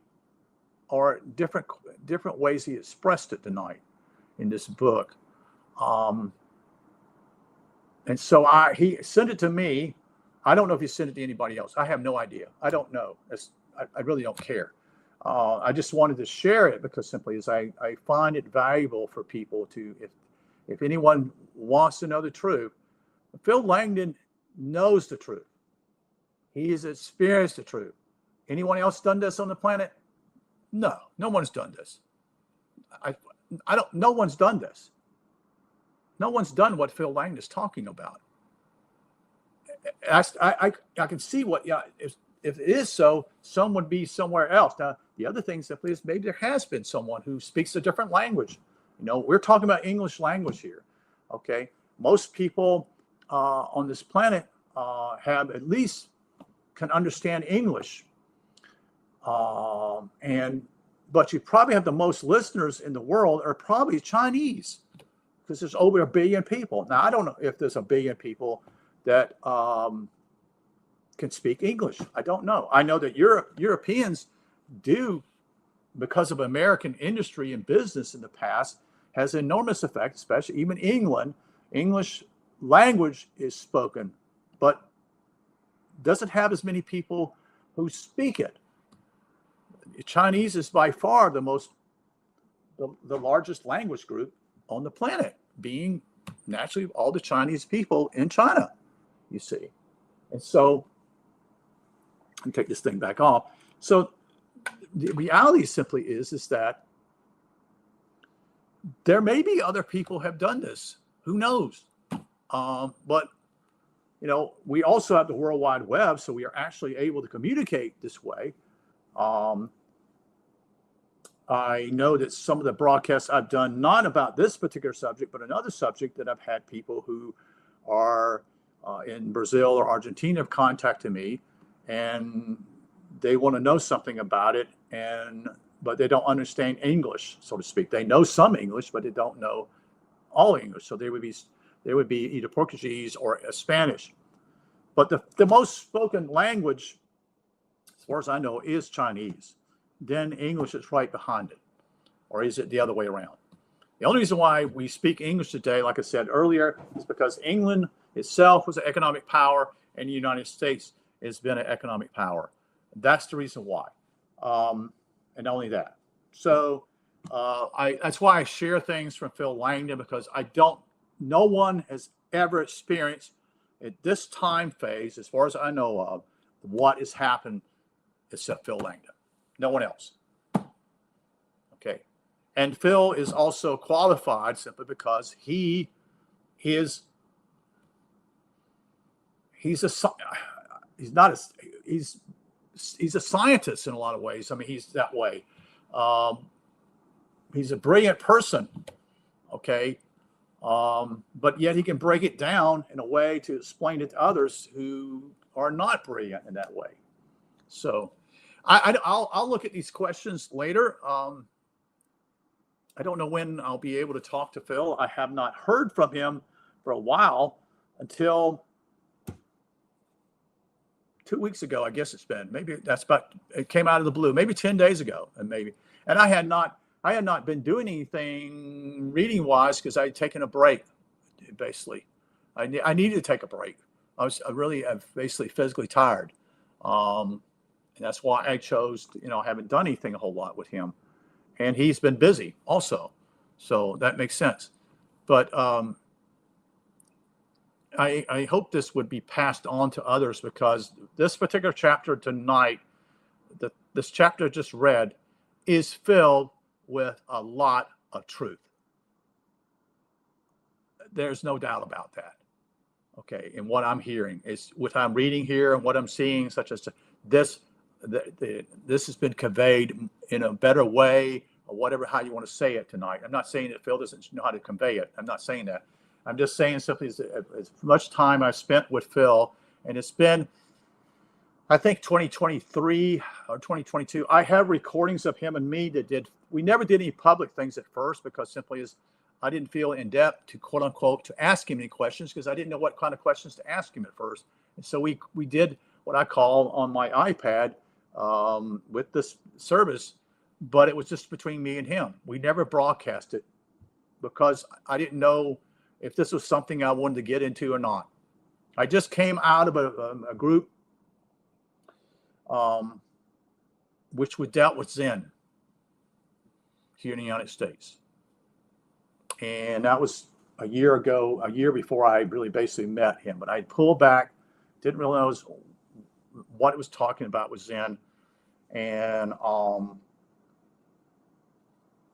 or different ways he expressed it tonight in this book. And so he sent it to me. I don't know if he sent it to anybody else. I have no idea. I don't know. I really don't care. I just wanted to share it because simply as I find it valuable for people to, if anyone wants to know the truth, Phil Langdon knows the truth. He has experienced the truth. Anyone else done this on the planet? No one's done this. No one's done this. No one's done what Phil Langdon is talking about. I can see what, if it is so, some would be somewhere else. Now, the other thing simply is maybe there has been someone who speaks a different language. We're talking about English language here, okay? Most people on this planet have at least can understand English. But you probably have the most listeners in the world are probably Chinese because there's over 1 billion people. Now, I don't know if there's 1 billion people that can speak English. I don't know. I know that Europeans do, because of American industry and business in the past, has enormous effect, especially even England. English language is spoken, but doesn't have as many people who speak it. Chinese is by far the largest language group on the planet, being naturally all the Chinese people in China, you see. And so, let me take this thing back off. So the reality simply is that there may be other people have done this. Who knows? But, we also have the World Wide Web, so we are actually able to communicate this way. I know that some of the broadcasts I've done, not about this particular subject, but another subject that I've had people who are in Brazil or Argentina have contacted me and they want to know something about it, but they don't understand English, so to speak. They know some English, but they don't know all English. So there would be they would be either Portuguese or Spanish. But the most spoken language, as far as I know, is Chinese. Then English is right behind it. Or is it the other way around? The only reason why we speak English today, like I said earlier, is because England itself was an economic power and the United States has been an economic power. That's the reason why. And not only that. So that's why I share things from Phil Langdon, because no one has ever experienced at this time phase, as far as I know of, what has happened except Phil Langdon. No one else. Okay. And Phil is also qualified simply because he's a scientist in a lot of ways. I mean, he's that way. He's a brilliant person. Okay. But yet he can break it down in a way to explain it to others who are not brilliant in that way. So I'll look at these questions later. I don't know when I'll be able to talk to Phil. I have not heard from him for a while, until 2 weeks ago, I guess it's been. Maybe it came out of the blue, maybe 10 days ago, and I had not been doing anything reading wise because I had taken a break. Basically, I needed to take a break. I'm basically physically tired. And that's why I chose, I haven't done anything a whole lot with him. And he's been busy also. So that makes sense. But I hope this would be passed on to others, because this particular chapter tonight, this chapter I just read, is filled with a lot of truth. There's no doubt about that. Okay. And what I'm hearing is what I'm reading here and what I'm seeing, such as this has been conveyed in a better way, or whatever, how you want to say it tonight. I'm not saying that Phil doesn't know how to convey it. I'm not saying that. I'm just saying simply as much time I've spent with Phil, and it's been, I think, 2023 or 2022. I have recordings of him and me we never did any public things at first, because simply as I didn't feel in depth to, quote unquote, to ask him any questions, because I didn't know what kind of questions to ask him at first. And so we did what I call on my iPad with this service, but it was just between me and him. We never broadcast it because I didn't know if this was something I wanted to get into or not. I just came out of a group which we dealt with Zen here in the United States. And that was a year before I really basically met him. But I pulled back, didn't realize what it was talking about with Zen. And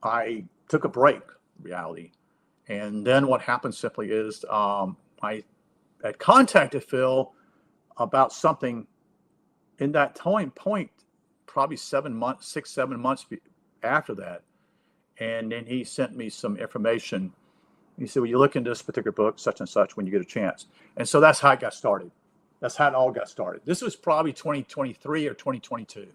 I took a break, reality. And then what happened simply is I had contacted Phil about something in that point, probably 7 months after that. And then he sent me some information. He said, well, you look into this particular book, such and such, when you get a chance. And so that's how it got started. That's how it all got started. This was probably 2023 or 2022.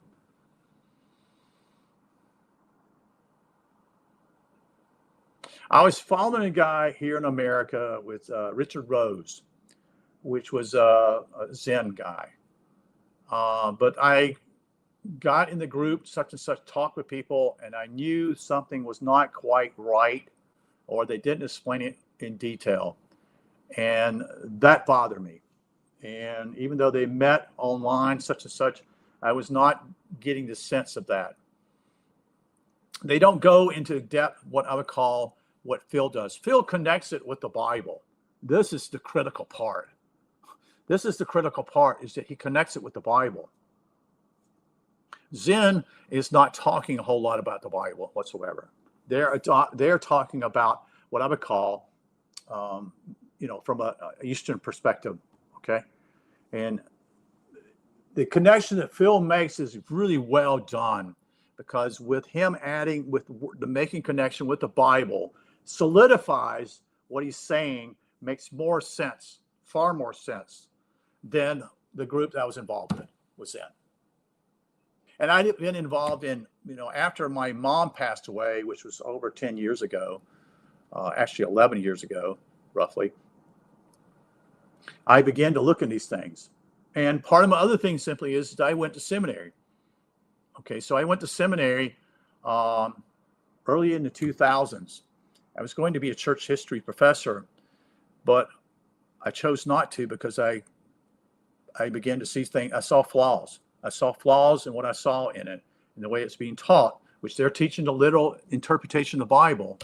I was following a guy here in America with Richard Rose, which was a Zen guy. But I got in the group, such and such, talked with people, and I knew something was not quite right, or they didn't explain it in detail. And that bothered me. And even though they met online, such and such, I was not getting the sense of that. They don't go into depth, what I would call what Phil does. Phil connects it with the Bible. This is the critical part. This is the critical part, is that he connects it with the Bible. Zen is not talking a whole lot about the Bible whatsoever. They're talking about what I would call, from a Eastern perspective, okay? And the connection that Phil makes is really well done, because with him adding, with the making connection with the Bible, solidifies what he's saying, makes more sense, far more sense than the group that I was involved with Zen. And I've been involved in, after my mom passed away, which was over 10 years ago, actually 11 years ago, roughly. I began to look at these things. And part of my other thing simply is that I went to seminary. Okay, so I went to seminary early in the 2000s. I was going to be a church history professor, but I chose not to because I began to see things. I saw flaws. I saw flaws in what I saw in it, in the way it's being taught, which they're teaching the literal interpretation of the Bible.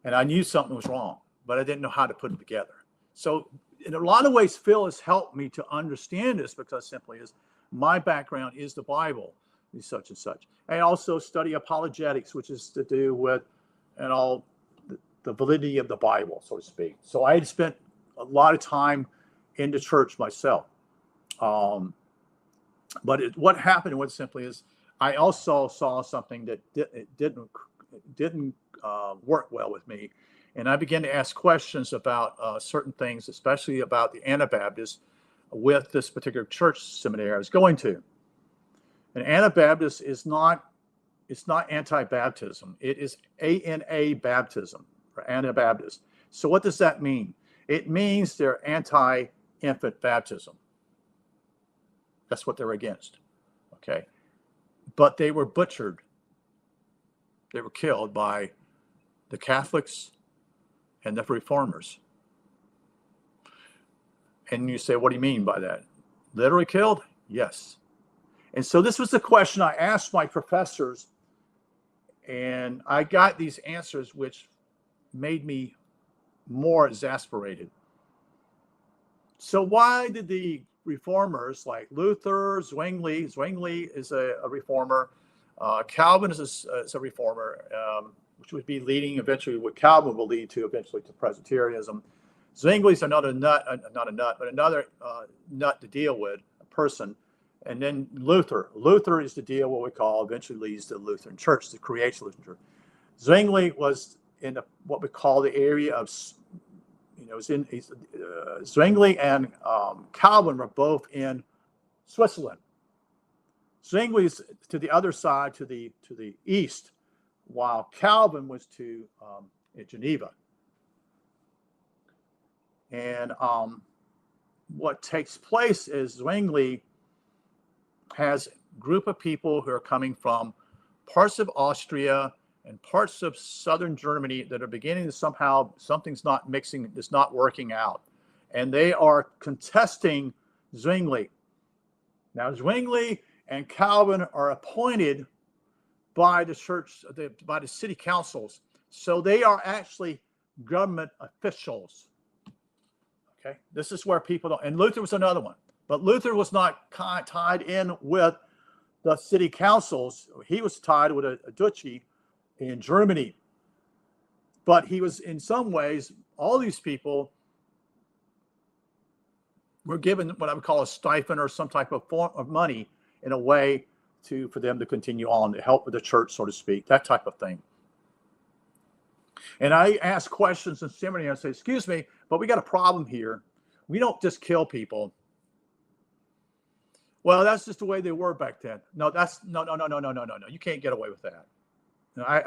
And I knew something was wrong, but I didn't know how to put it together. So in a lot of ways, Phil has helped me to understand this because simply is my background is the Bible, is such and such. I also study apologetics, which is to do with the validity of the Bible, so to speak. So I had spent a lot of time in the church myself. But what happened was simply is I also saw something that didn't work well with me. And I began to ask questions about certain things, especially about the Anabaptists with this particular church seminary I was going to. And Anabaptist is not, it's not anti-baptism. It is ANA baptism for Anabaptist. So what does that mean? It means they're anti-infant baptism. That's what they're against. Okay. But they were butchered. They were killed by the Catholics and the Reformers. And you say, what do you mean by that? Literally killed? Yes. And so this was the question I asked my professors, and I got these answers which made me more exasperated. So why did the reformers like Luther, Zwingli is a reformer, Calvin is a reformer, which would be leading eventually, what Calvin will lead to eventually to Presbyterianism. Zwingli's another nut, not a nut, but another nut to deal with, a person. And then Luther is the deal, what we call, eventually leads to the Lutheran Church, the creation of the Lutheran Church. Zwingli was in what we call the area of, Zwingli and Calvin were both in Switzerland. Zwingli's to the other side, to the east, while Calvin was to Geneva. And what takes place is Zwingli has a group of people who are coming from parts of Austria and parts of southern Germany that are beginning to somehow, something's not mixing, it's not working out. And they are contesting Zwingli. Now, Zwingli and Calvin are appointed by the church, by the city councils. So they are actually government officials. Okay, this is where people don't, and Luther was another one, but Luther was not tied in with the city councils. He was tied with a duchy in Germany, but he was, in some ways, all these people were given what I would call a stipend or some type of form of money in a way for them to continue on, to help with the church, so to speak, that type of thing. And I ask questions in seminary. I say, excuse me, but we got a problem here. We don't just kill people. Well, that's just the way they were back then. No, no. You can't get away with that.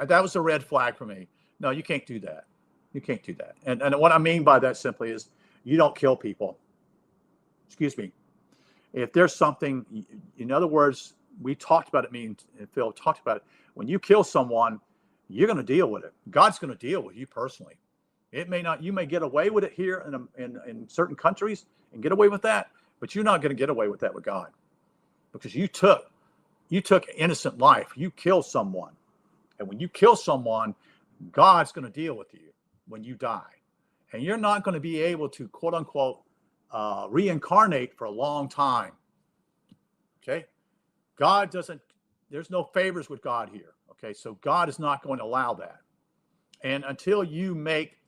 That was a red flag for me. No, you can't do that. You can't do that. And what I mean by that simply is you don't kill people. Excuse me. If there's something, in other words, we talked about it, me and Phil talked about it. When you kill someone, you're going to deal with it. God's going to deal with you personally. It may not, you may get away with it here in certain countries and get away with that, but you're not going to get away with that with God, because you took innocent life. You killed someone. And when you kill someone, God's going to deal with you when you die. And you're not going to be able to, quote unquote, reincarnate for a long time. Okay? God doesn't, there's no favors with God here. Okay, so God is not going to allow that. And until you make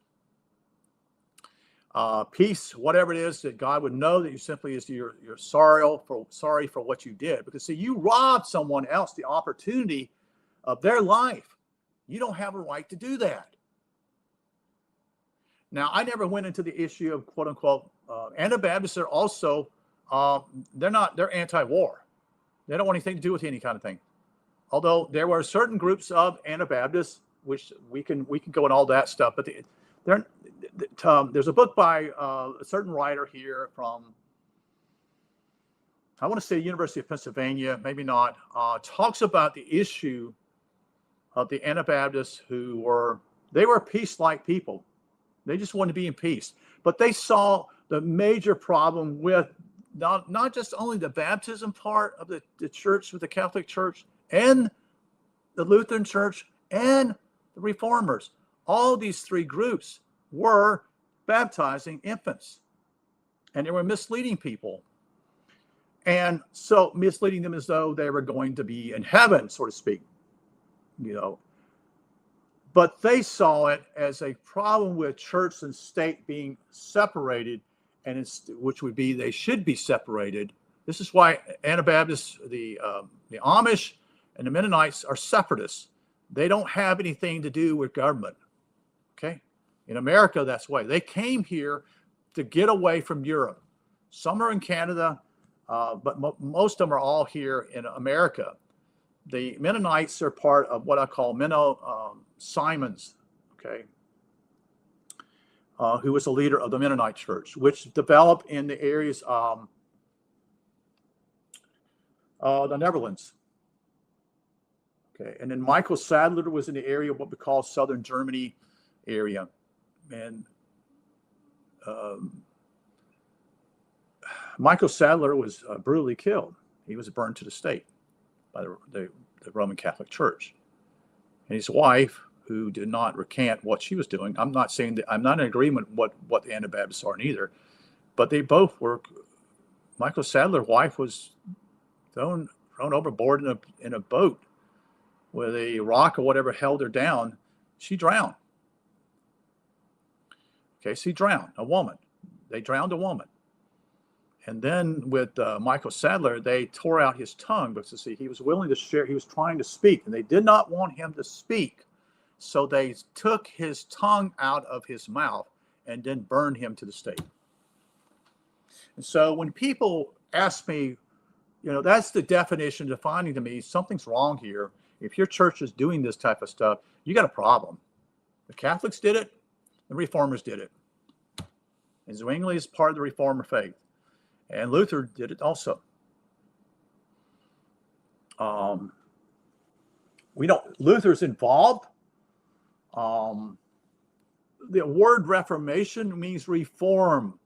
peace, whatever it is, that God would know that you simply is you're sorry for what you did. Because see, you robbed someone else the opportunity of their life. You don't have a right to do that. Now, I never went into the issue of quote unquote Anabaptists are also they're anti-war. They don't want anything to do with any kind of thing. Although there were certain groups of Anabaptists, which we can go in all that stuff, but there's a book by a certain writer here from, I want to say University of Pennsylvania, maybe not, talks about the issue of the Anabaptists they were peace-like people. They just wanted to be in peace. But they saw the major problem with not just only the baptism part of the church, with the Catholic Church and the Lutheran Church and the Reformers. All these three groups were baptizing infants, and they were misleading people. And so misleading them as though they were going to be in heaven, so to speak, But they saw it as a problem with church and state being separated, and which would be they should be separated. This is why Anabaptists, the Amish, and the Mennonites are separatists. They don't have anything to do with government. Okay, in America, that's why they came here to get away from Europe. Some are in Canada, but most of them are all here in America. The Mennonites are part of what I call Simons, okay, who was a leader of the Mennonite church, which developed in the areas the Netherlands. Okay, and then Michael Sadler was in the area of what we call southern Germany area, and Michael Sadler was brutally killed. He was burned to the stake by the Roman Catholic Church. And his wife, who did not recant what she was doing, I'm not saying that I'm not in agreement with what the Anabaptists are neither, but they both were. Michael Sadler's wife was thrown overboard in a boat with a rock or whatever held her down. She drowned. Okay, she drowned a woman. They drowned a woman. And then with Michael Sadler, they tore out his tongue because, see, he was willing to share. He was trying to speak, and they did not want him to speak. So they took his tongue out of his mouth and then burned him to the stake. And so when people ask me, that's the definition, defining to me, something's wrong here. If your church is doing this type of stuff, you got a problem. The Catholics did it. The Reformers did it. And Zwingli is part of the Reformer faith. And Luther did it also. Luther's involved. The word Reformation means reform.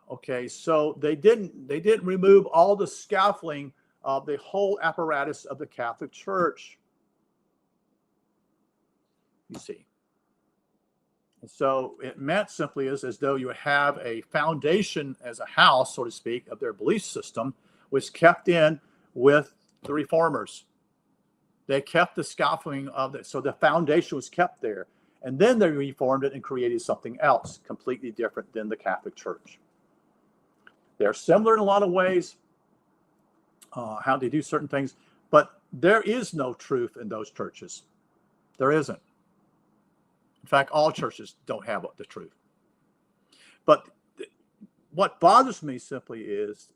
Okay, so they didn't remove all the scaffolding of the whole apparatus of the Catholic Church. You see. And so it meant simply as though you have a foundation as a house, so to speak, of their belief system, was kept in with the Reformers. They kept the scaffolding of it, so the foundation was kept there. And then they reformed it and created something else, completely different than the Catholic Church. They're similar in a lot of ways, how they do certain things, but there is no truth in those churches. There isn't. In fact, all churches don't have the truth. But what bothers me simply is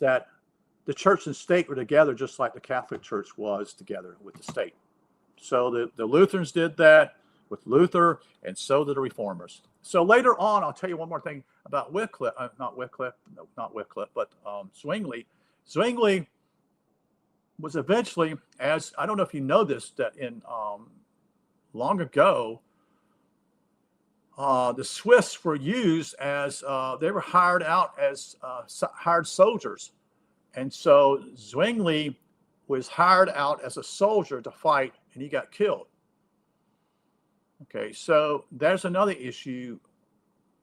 that the church and state were together just like the Catholic Church was together with the state. So the Lutherans did that with Luther, and so did the Reformers. So later on, I'll tell you one more thing about Zwingli. Zwingli was eventually, as I don't know if you know this, that in long ago, the Swiss were used as they were hired out as hired soldiers, and so Zwingli was hired out as a soldier to fight, and he got killed. Okay, so there's another issue.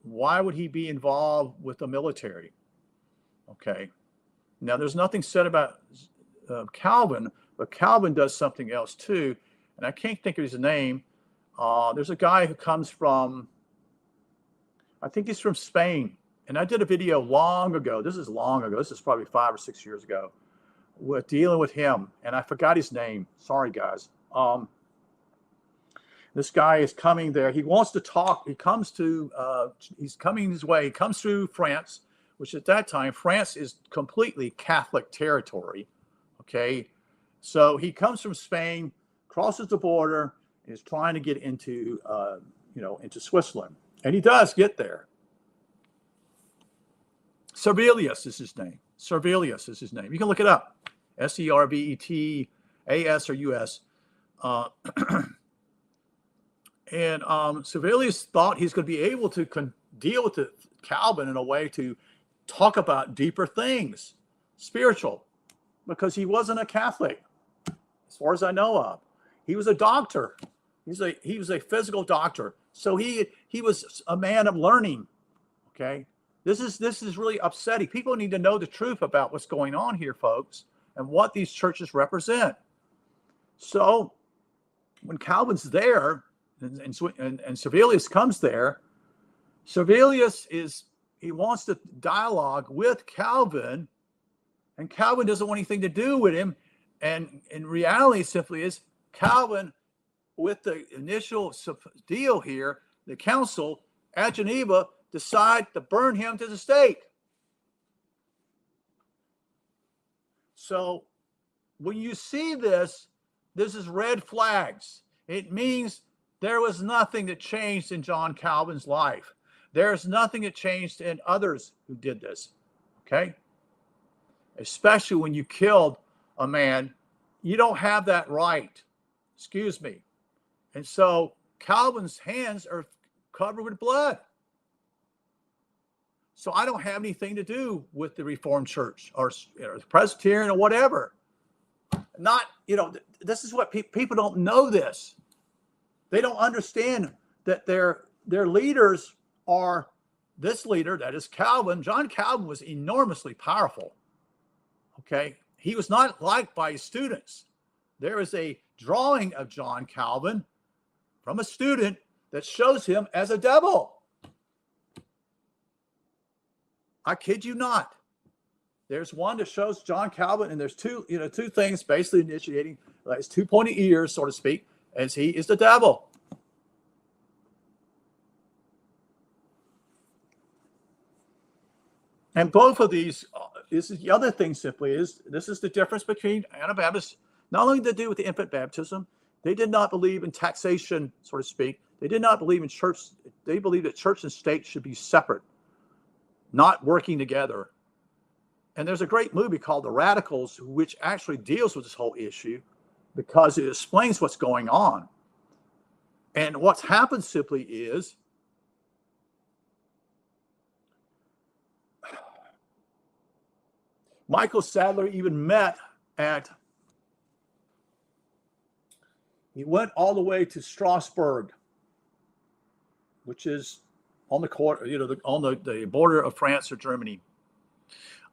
Why would he be involved with the military? Okay, now there's nothing said about Calvin, but Calvin does something else too, and I can't think of his name. There's a guy who comes from, I think he's from Spain, and I did a video long ago. This is long ago. This is probably 5 or 6 years ago, with dealing with him, and I forgot his name. Sorry, guys. This guy is coming there. He wants to talk. He comes to, he's coming his way. He comes through France, which at that time, France is completely Catholic territory. Okay. So he comes from Spain, crosses the border, and is trying to get into into Switzerland. And he does get there. Servelius is his name. Servelius is his name. You can look it up. Servetas or US. And Servelius thought he's going to be able to deal with Calvin in a way to talk about deeper things, spiritual, because he wasn't a Catholic, as far as I know of. He was a doctor. He was a physical doctor. So he was a man of learning. Okay, this is really upsetting. People need to know the truth about what's going on here, folks, and what these churches represent. So when Calvin's there, and Servelius comes there, Servelius he wants to dialogue with Calvin, and Calvin doesn't want anything to do with him. And in reality, simply is Calvin, with the initial deal here, the council at Geneva decide to burn him to the stake. So when you see this is red flags. It means there was nothing that changed in John Calvin's life. There's nothing that changed in others who did this. Okay? Especially when you killed a man, you don't have that right. Excuse me. And so Calvin's hands are covered with blood. So I don't have anything to do with the Reformed Church or the Presbyterian or whatever. Not, this is what people don't know this. They don't understand that their leaders are this leader, that is Calvin. John Calvin was enormously powerful. Okay? He was not liked by his students. There is a drawing of John Calvin from a student that shows him as a devil. I kid you not. There's one that shows John Calvin, and there's two things basically initiating, like his 2 pointy ears, so to speak, as he is the devil. And both of these, this is the other thing simply is, this is the difference between Anabaptists, not only to do with the infant baptism, they did not believe in taxation, so to speak. They did not believe in church. They believed that church and state should be separate, not working together. And there's a great movie called The Radicals, which actually deals with this whole issue because it explains what's going on. And what's happened simply is Michael Sadler even he went all the way to Strasbourg, which is on the border of France or Germany.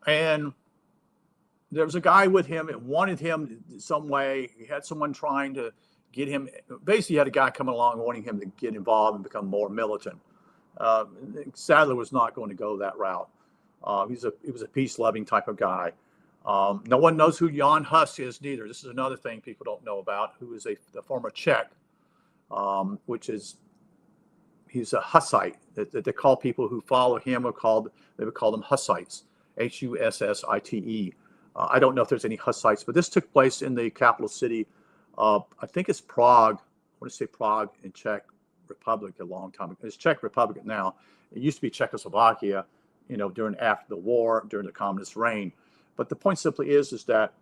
And there was a guy with him that wanted him some way. He had someone trying to get him. Basically, he had a guy coming along wanting him to get involved and become more militant. Sadler was not going to go that route. He was a peace-loving type of guy. No one knows who Jan Hus is neither. This is another thing people don't know about, who is a former Czech, he's a Hussite. That they call people who follow him they would call them Hussites, Hussite. I don't know if there's any Hussites, but this took place in the capital city. I think it's Prague. I want to say Prague in Czech Republic a long time ago. It's Czech Republic now. It used to be Czechoslovakia, after the war, during the communist reign. But the point simply is that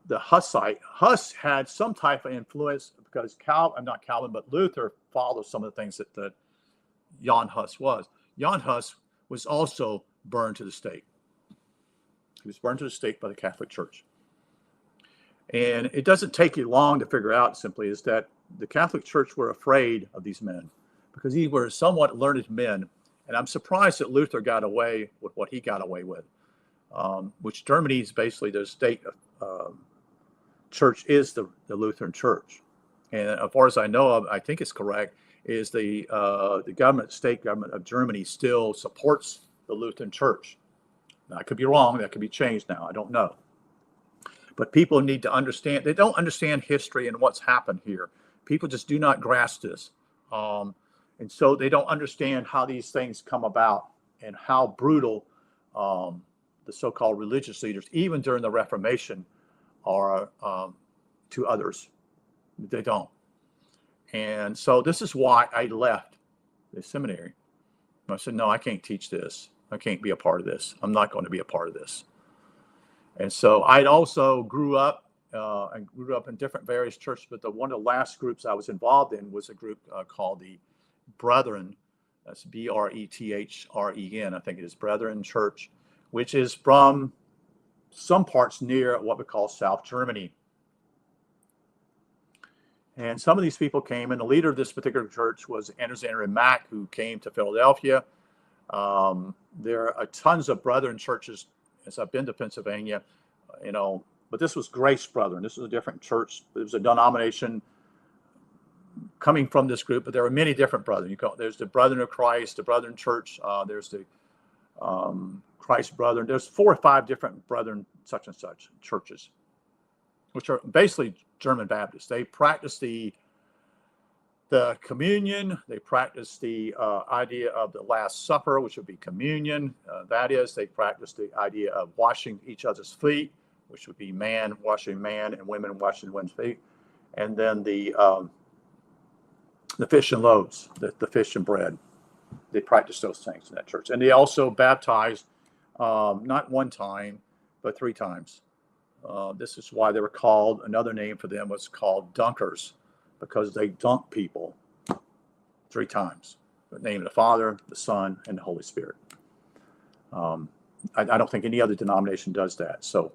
the Huss had some type of influence because not Calvin, but Luther followed some of the things that Jan Hus was. Jan Hus was also burned to the stake. He was burned to the stake by the Catholic Church. And it doesn't take you long to figure out simply is that the Catholic Church were afraid of these men because these were somewhat learned men. And I'm surprised that Luther got away with what he got away with, which Germany is basically the state church is the Lutheran Church. And as far as I know of, I think it's correct, is the state government of Germany still supports the Lutheran Church. Now, I could be wrong. That could be changed now. I don't know. But people need to understand. They don't understand history and what's happened here. People just do not grasp this. And so they don't understand how these things come about and how brutal the so-called religious leaders, even during the Reformation, are to others. They don't. And so this is why I left the seminary. And I said, no, I can't teach this. I can't be a part of this. I'm not going to be a part of this. And so I also grew up. I grew up in different various churches, but one of the last groups I was involved in was a group called the Brethren. That's Brethren. I think it is Brethren Church, which is from some parts near what we call South Germany. And some of these people came, and the leader of this particular church was Andrew Mack, who came to Philadelphia. There are tons of Brethren churches as I've been to Pennsylvania, but this was Grace Brethren. This was a different church. It was a denomination coming from this group, but there are many different brethren. There's the Brethren of Christ, the Brethren Church. There's the Christ Brethren. There's 4 or 5 different Brethren such and such churches, which are basically German Baptists. They practice the communion. They practice the idea of the Last Supper, which would be communion. That is, they practice the idea of washing each other's feet, which would be man washing man and women washing women's feet. And then the fish and loaves, the fish and bread. They practice those things in that church. And they also baptized not 1 time, but 3 times. This is why they were called, another name for them was called dunkers, because they dunk people 3 times. The name of the Father, the Son, and the Holy Spirit. I don't think any other denomination does that. So,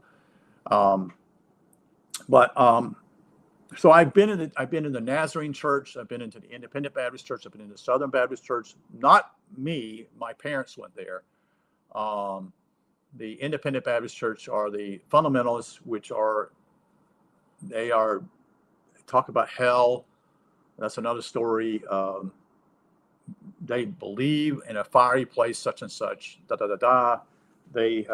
so I've been in the Nazarene Church. I've been into the Independent Baptist Church. I've been in the Southern Baptist Church. Not me. My parents went there. The Independent Baptist Church are the fundamentalists, they talk about hell. That's another story. They believe in a fiery place, such and such. They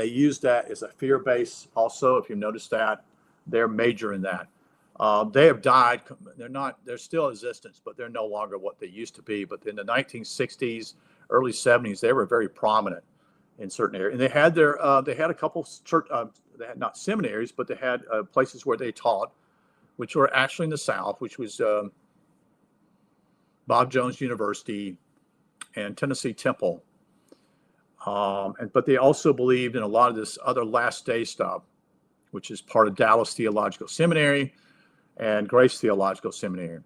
use that as a fear base. Also, if you notice that, they're major in that. They have died. They're still in existence, but they're no longer what they used to be. But in the 1960s, early 70s, they were very prominent in certain areas. And they had a couple church, they had not seminaries, but they had places where they taught, which were actually in the South, which was Bob Jones University and Tennessee Temple. But they also believed in a lot of this other last day stuff, which is part of Dallas Theological Seminary and Grace Theological Seminary.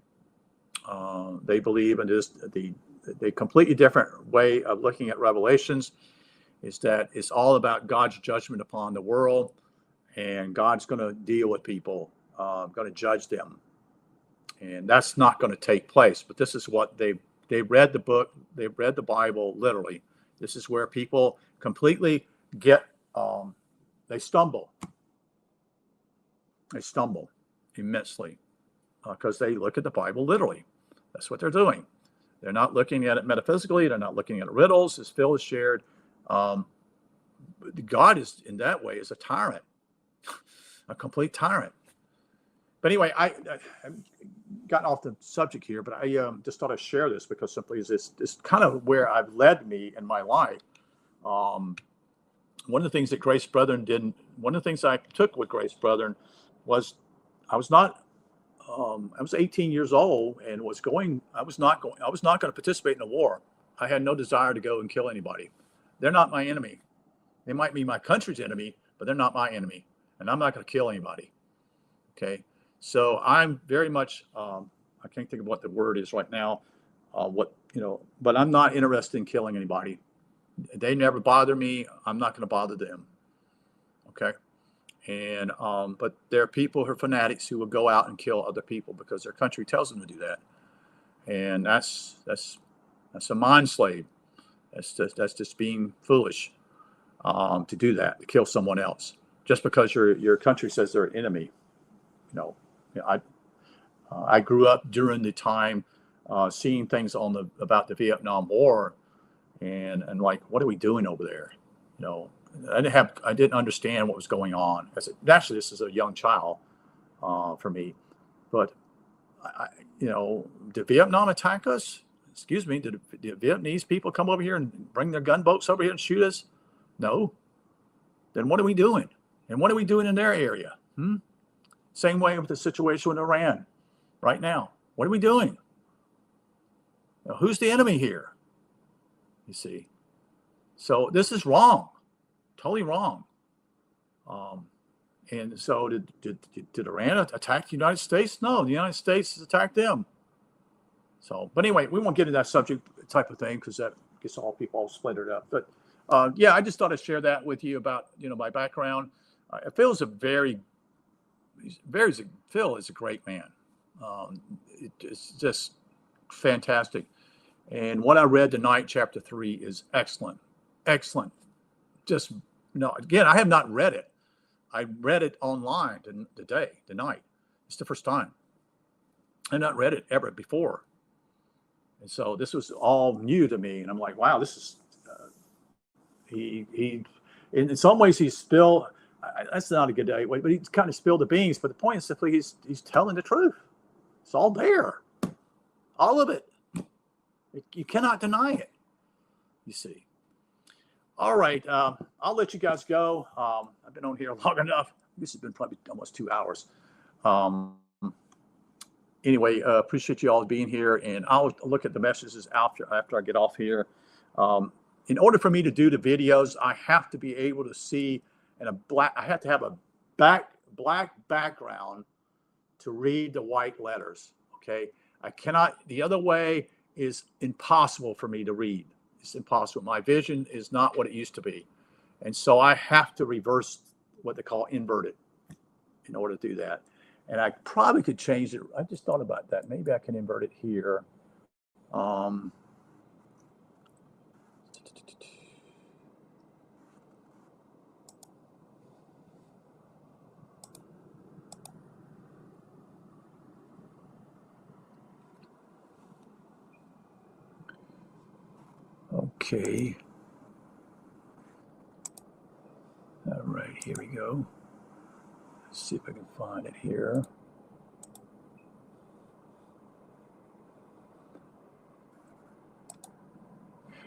They believe in the completely different way of looking at Revelations is that it's all about God's judgment upon the world, and God's going to deal with people, going to judge them. And that's not going to take place. But this is what they read the book, they read the Bible literally. This is where people completely get, they stumble. They stumble immensely because they look at the Bible literally. That's what they're doing. They're not looking at it metaphysically. They're not looking at it riddles, as Phil has shared. God is, in that way, is a tyrant, a complete tyrant. But anyway, I've gotten off the subject here, but I just thought I'd share this because simply it's kind of where I've led me in my life. One of the things that Grace Brethren did, one of the things I took with Grace Brethren was I was 18 years old and I was not going to participate in a war. I had no desire to go and kill anybody. They're not my enemy. They might be my country's enemy, but they're not my enemy. And I'm not going to kill anybody. Okay. So I'm very much, I can't think of what the word is right now, but I'm not interested in killing anybody. They never bother me. I'm not going to bother them. Okay. And, but there are people who are fanatics who will go out and kill other people because their country tells them to do that. And that's a mind slave. That's just being foolish, to do that, to kill someone else just because your country says they're an enemy. I grew up during the time, seeing things about the Vietnam War and like, what are we doing over there? I didn't understand what was going on. Naturally, this is a young child for me, but did Vietnam attack us? Excuse me, did Vietnamese people come over here and bring their gunboats over here and shoot us? No. Then what are we doing? And what are we doing in their area? Same way with the situation with Iran right now. What are we doing? Now, who's the enemy here? You see. So this is wrong, totally wrong. And so did Iran attack the United States? No, the United States has attacked them. So, but anyway, we won't get into that subject type of thing because that gets all people all splintered up. But yeah, I just thought I'd share that with you about, my background. Phil is Phil is a great man. It's just fantastic. And what I read tonight, chapter 3, is excellent. Excellent. Just, again, I have not read it. I read it online tonight. It's the first time. I've not read it ever before. And so this was all new to me. And I'm like, wow, this is, he in some ways he's spilled, that's not a good day, but he's kind of spilled the beans. But the point is simply he's telling the truth. It's all there. All of it. You cannot deny it, you see. All right, I'll let you guys go. I've been on here long enough. This has been probably almost 2 hours. Anyway, appreciate you all being here, and I'll look at the messages after I get off here. In order for me to do the videos, I have to be able to see, I have to have a black background to read the white letters. Okay, I cannot. The other way is impossible for me to read. It's impossible. My vision is not what it used to be. And so I have to reverse what they call inverted in order to do that. And I probably could change it. I just thought about that. Maybe I can invert it here. Okay. All right, here we go. Let's see if I can find it here.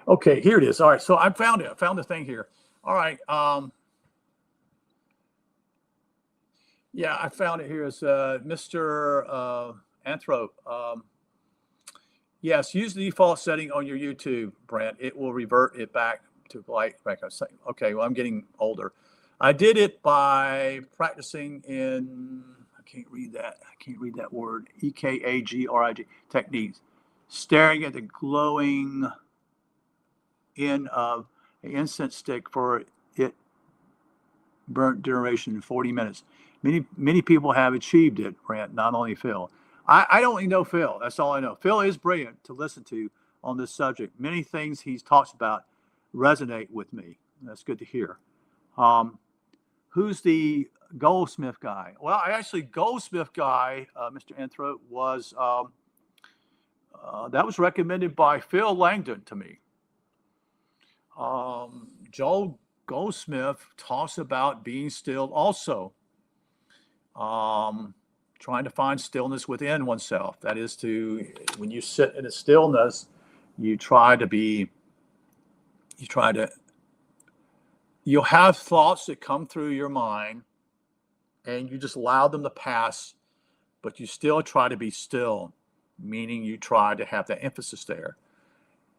Okay, here it is. All right, so I found it. I found the thing here. All right. Yeah, I found it here. It's Mr. Anthrope. Yes, use the default setting on your YouTube, Brent. It will revert it back to black. Okay, well, I'm getting older. I did it by practicing in, I can't read that word, EKAGRIG, techniques. Staring at the glowing end of an incense stick for it burnt duration in 40 minutes. Many people have achieved it, Brent, not only Phil. I don't even know Phil. That's all I know. Phil is brilliant to listen to on this subject. Many things he talks about resonate with me. That's good to hear. Who's the Goldsmith guy? Well, Goldsmith guy, Mr. Anthrope, was that was recommended by Phil Langdon to me. Joel Goldsmith talks about being still also. Trying to find stillness within oneself. That is when you sit in a stillness, you'll have thoughts that come through your mind and you just allow them to pass, but you still try to be still, meaning you try to have that emphasis there.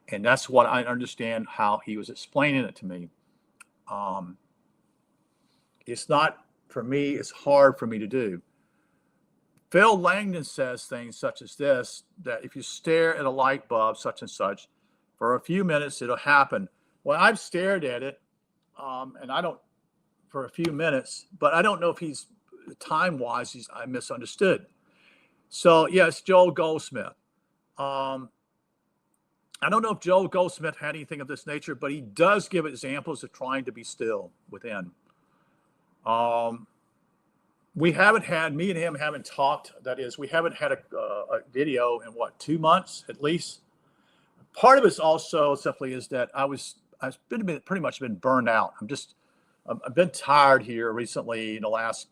And that's what I understand how he was explaining it to me. It's not, for me, it's hard for me to do. Phil Langdon says things such as this, that if you stare at a light bulb, such and such, for a few minutes, it'll happen. Well, I've stared at it, and for a few minutes, but I don't know if he's, time-wise, I misunderstood. So, yes, Joel Goldsmith. I don't know if Joel Goldsmith had anything of this nature, but he does give examples of trying to be still within. Me and him haven't talked. That is, we haven't had a video in 2 months at least. Part of it's also simply is that I've pretty much been burned out. I've been tired here recently in the last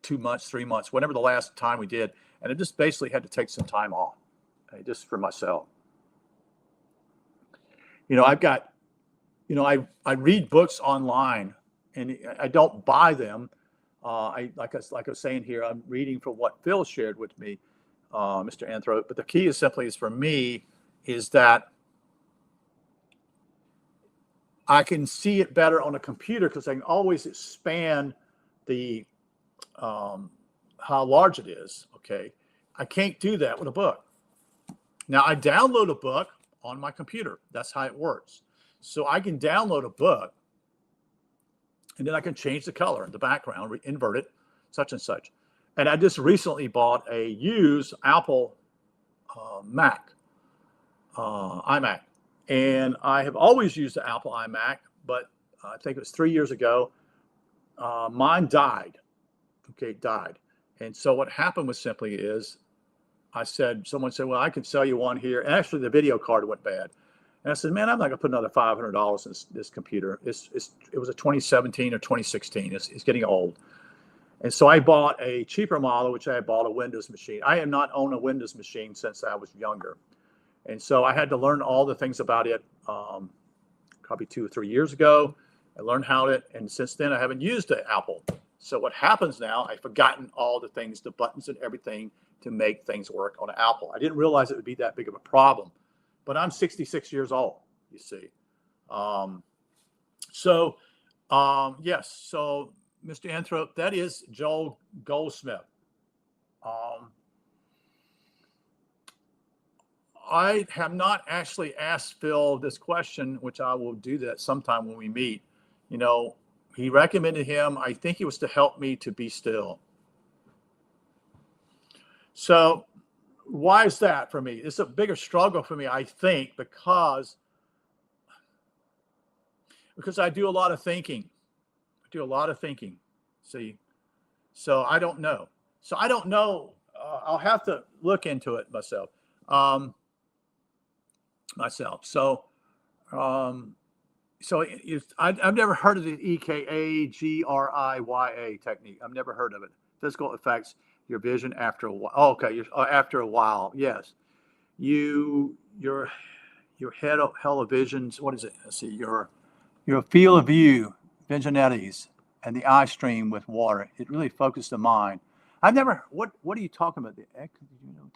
2 months, 3 months, whenever the last time we did, and I just basically had to take some time off, just for myself. I read books online, and I don't buy them. Like I was saying here, I'm reading from what Phil shared with me, Mr. Anthrope. But the key is for me, is that I can see it better on a computer because I can always expand the how large it is. Okay, I can't do that with a book. Now I download a book on my computer. That's how it works. So I can download a book, and then I can change the color in the background, invert it, such and such. And I just recently bought a used Apple Mac, iMac. And I have always used the Apple iMac, but I think it was 3 years ago, mine died. Okay, died. And so what happened was simply is someone said, well, I can sell you one here. And actually the video card went bad. And I said, man, I'm not gonna put another $500 in this computer. It was a 2017 or 2016. It's getting old. And so I bought a cheaper model, which I bought a Windows machine. I have not owned a Windows machine since I was younger. And so I had to learn all the things about it probably 2 or 3 years ago. I learned and since then I haven't used the Apple. So what happens now, I've forgotten all the things, the buttons and everything to make things work on an Apple. I didn't realize it would be that big of a problem, but I'm 66 years old, you see. Yes, so Mr. Anthrop, that is Joel Goldsmith. I have not actually asked Phil this question, which I will do that sometime when we meet. You know, he recommended him. I think it was to help me to be still. So why is that for me? It's a bigger struggle for me, I think, because I do a lot of thinking. See, so I don't know. I'll have to look into it myself. I've never heard of the EKAGRIYA technique. I've never heard of it. Physical affects your vision after a while. Oh, okay, after a while, yes. Your head of visions. What is it? Let's see. Your field of view, visionettes, and the eye stream with water. It really focused the mind. I've never. What are you talking about? The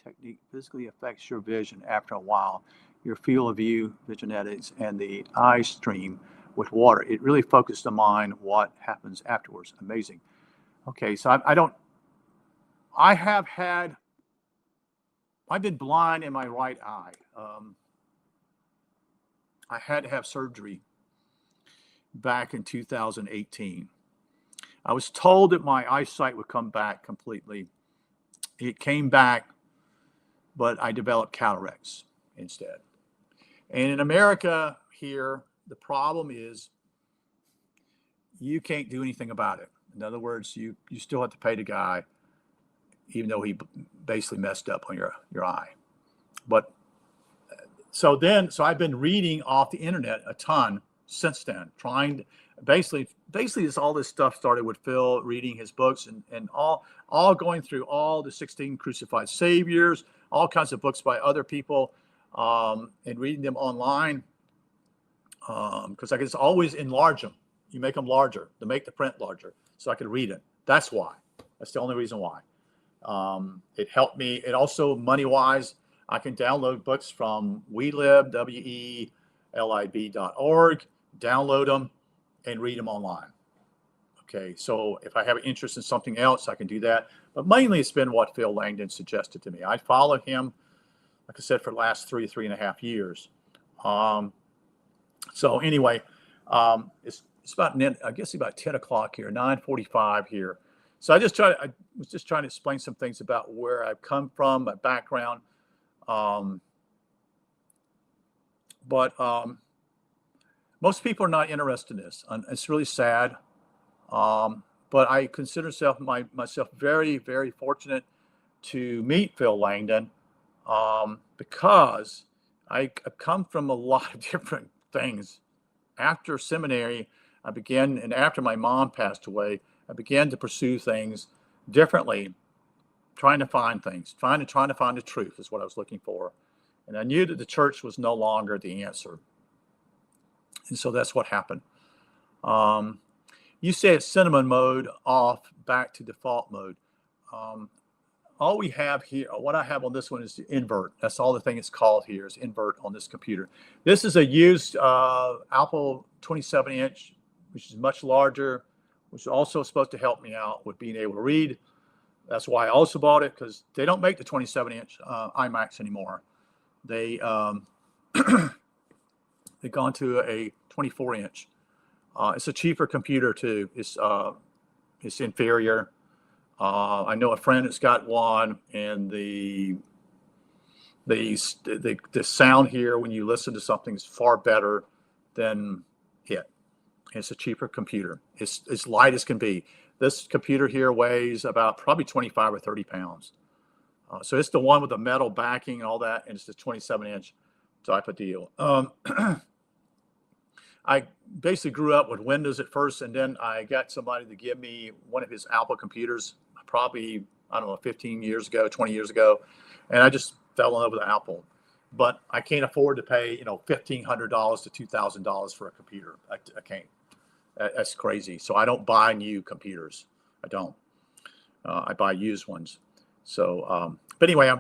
technique physically affects your vision after a while. Your field of view, visionettes, and the eye stream with water. It really focused the mind. What happens afterwards? Amazing. Okay, so I've been blind in my right eye. I had to have surgery back in 2018. I was told that my eyesight would come back completely. It came back, but I developed cataracts instead. And in America here, the problem is you can't do anything about it. In other words, you still have to pay the guy, even though he basically messed up on your eye. But so I've been reading off the internet a ton since then, trying to basically all this stuff started with Phil reading his books and all going through all the 16 crucified saviors, all kinds of books by other people, and reading them online, because I can just always enlarge them. You make them larger to make the print larger so I could read it. That's why. That's the only reason why. It helped me. It also, money-wise, I can download books from WeLib, WELIB.org, download them, and read them online. Okay, so if I have an interest in something else, I can do that. But mainly it's been what Phil Langdon suggested to me. I followed him, like I said, for the last 3.5 years. So anyway, it's about, I guess about 10 o'clock here, 9:45 here. So I was just trying to explain some things about where I've come from, my background. Most people are not interested in this. It's really sad. But I consider myself very, very fortunate to meet Phil Langdon, because I come from a lot of different things. After seminary, and after my mom passed away, I began to pursue things differently, trying to find things, trying to find the truth is what I was looking for. And I knew that the church was no longer the answer. And so that's what happened. You say it's cinnamon mode off, back to default mode. all we have here, what I have on this one is the invert. That's all the thing it's called here is invert on this computer. This is a used Apple 27-inch, which is much larger, which is also supposed to help me out with being able to read. That's why I also bought it, because they don't make the 27-inch iMacs anymore. They've gone to a 24-inch. It's a cheaper computer too. It's inferior. I know a friend that's got one, and the sound here when you listen to something is far better than it. It's a cheaper computer. It's as light as can be. This computer here weighs about probably 25 or 30 pounds. So it's the one with the metal backing and all that, and it's the 27-inch type of deal. I basically grew up with Windows at first, and then I got somebody to give me one of his Apple computers, probably, I don't know, 15 years ago, 20 years ago, and I just fell in love with Apple. But I can't afford to pay, $1,500 to $2,000 for a computer. I can't. That's crazy. So I don't buy new computers. I don't. I buy used ones. So, but anyway,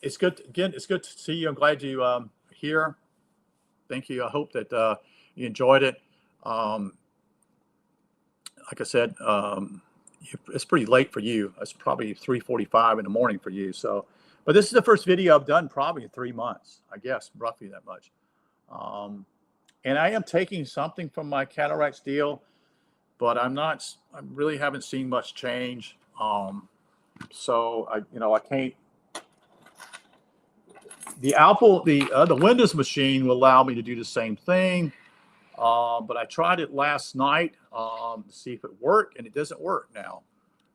it's good. Again, it's good to see you. I'm glad you here. Thank you. I hope that you enjoyed it. Like I said, it's pretty late for you. It's probably 3:45 in the morning for you. So, but this is the first video I've done probably in 3 months, I guess, roughly that much. And I am taking something from my cataracts deal, but I really haven't seen much change. So I can't. The Apple, the Windows machine will allow me to do the same thing. But I tried it last night to see if it worked, and it doesn't work now.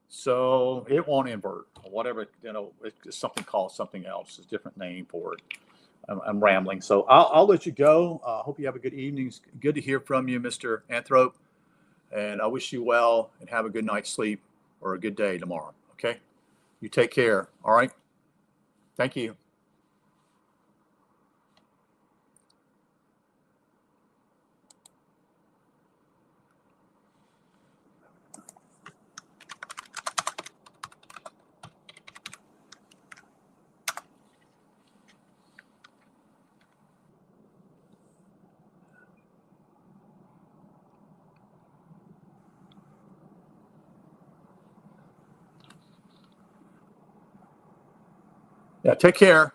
So it won't invert or whatever, it's something called something else. It's a different name for it. I'm rambling. So I'll let you go. Hope you have a good evening. It's good to hear from you, Mr. Anthrope. And I wish you well and have a good night's sleep or a good day tomorrow. Okay? You take care. All right? Thank you. Yeah, take care.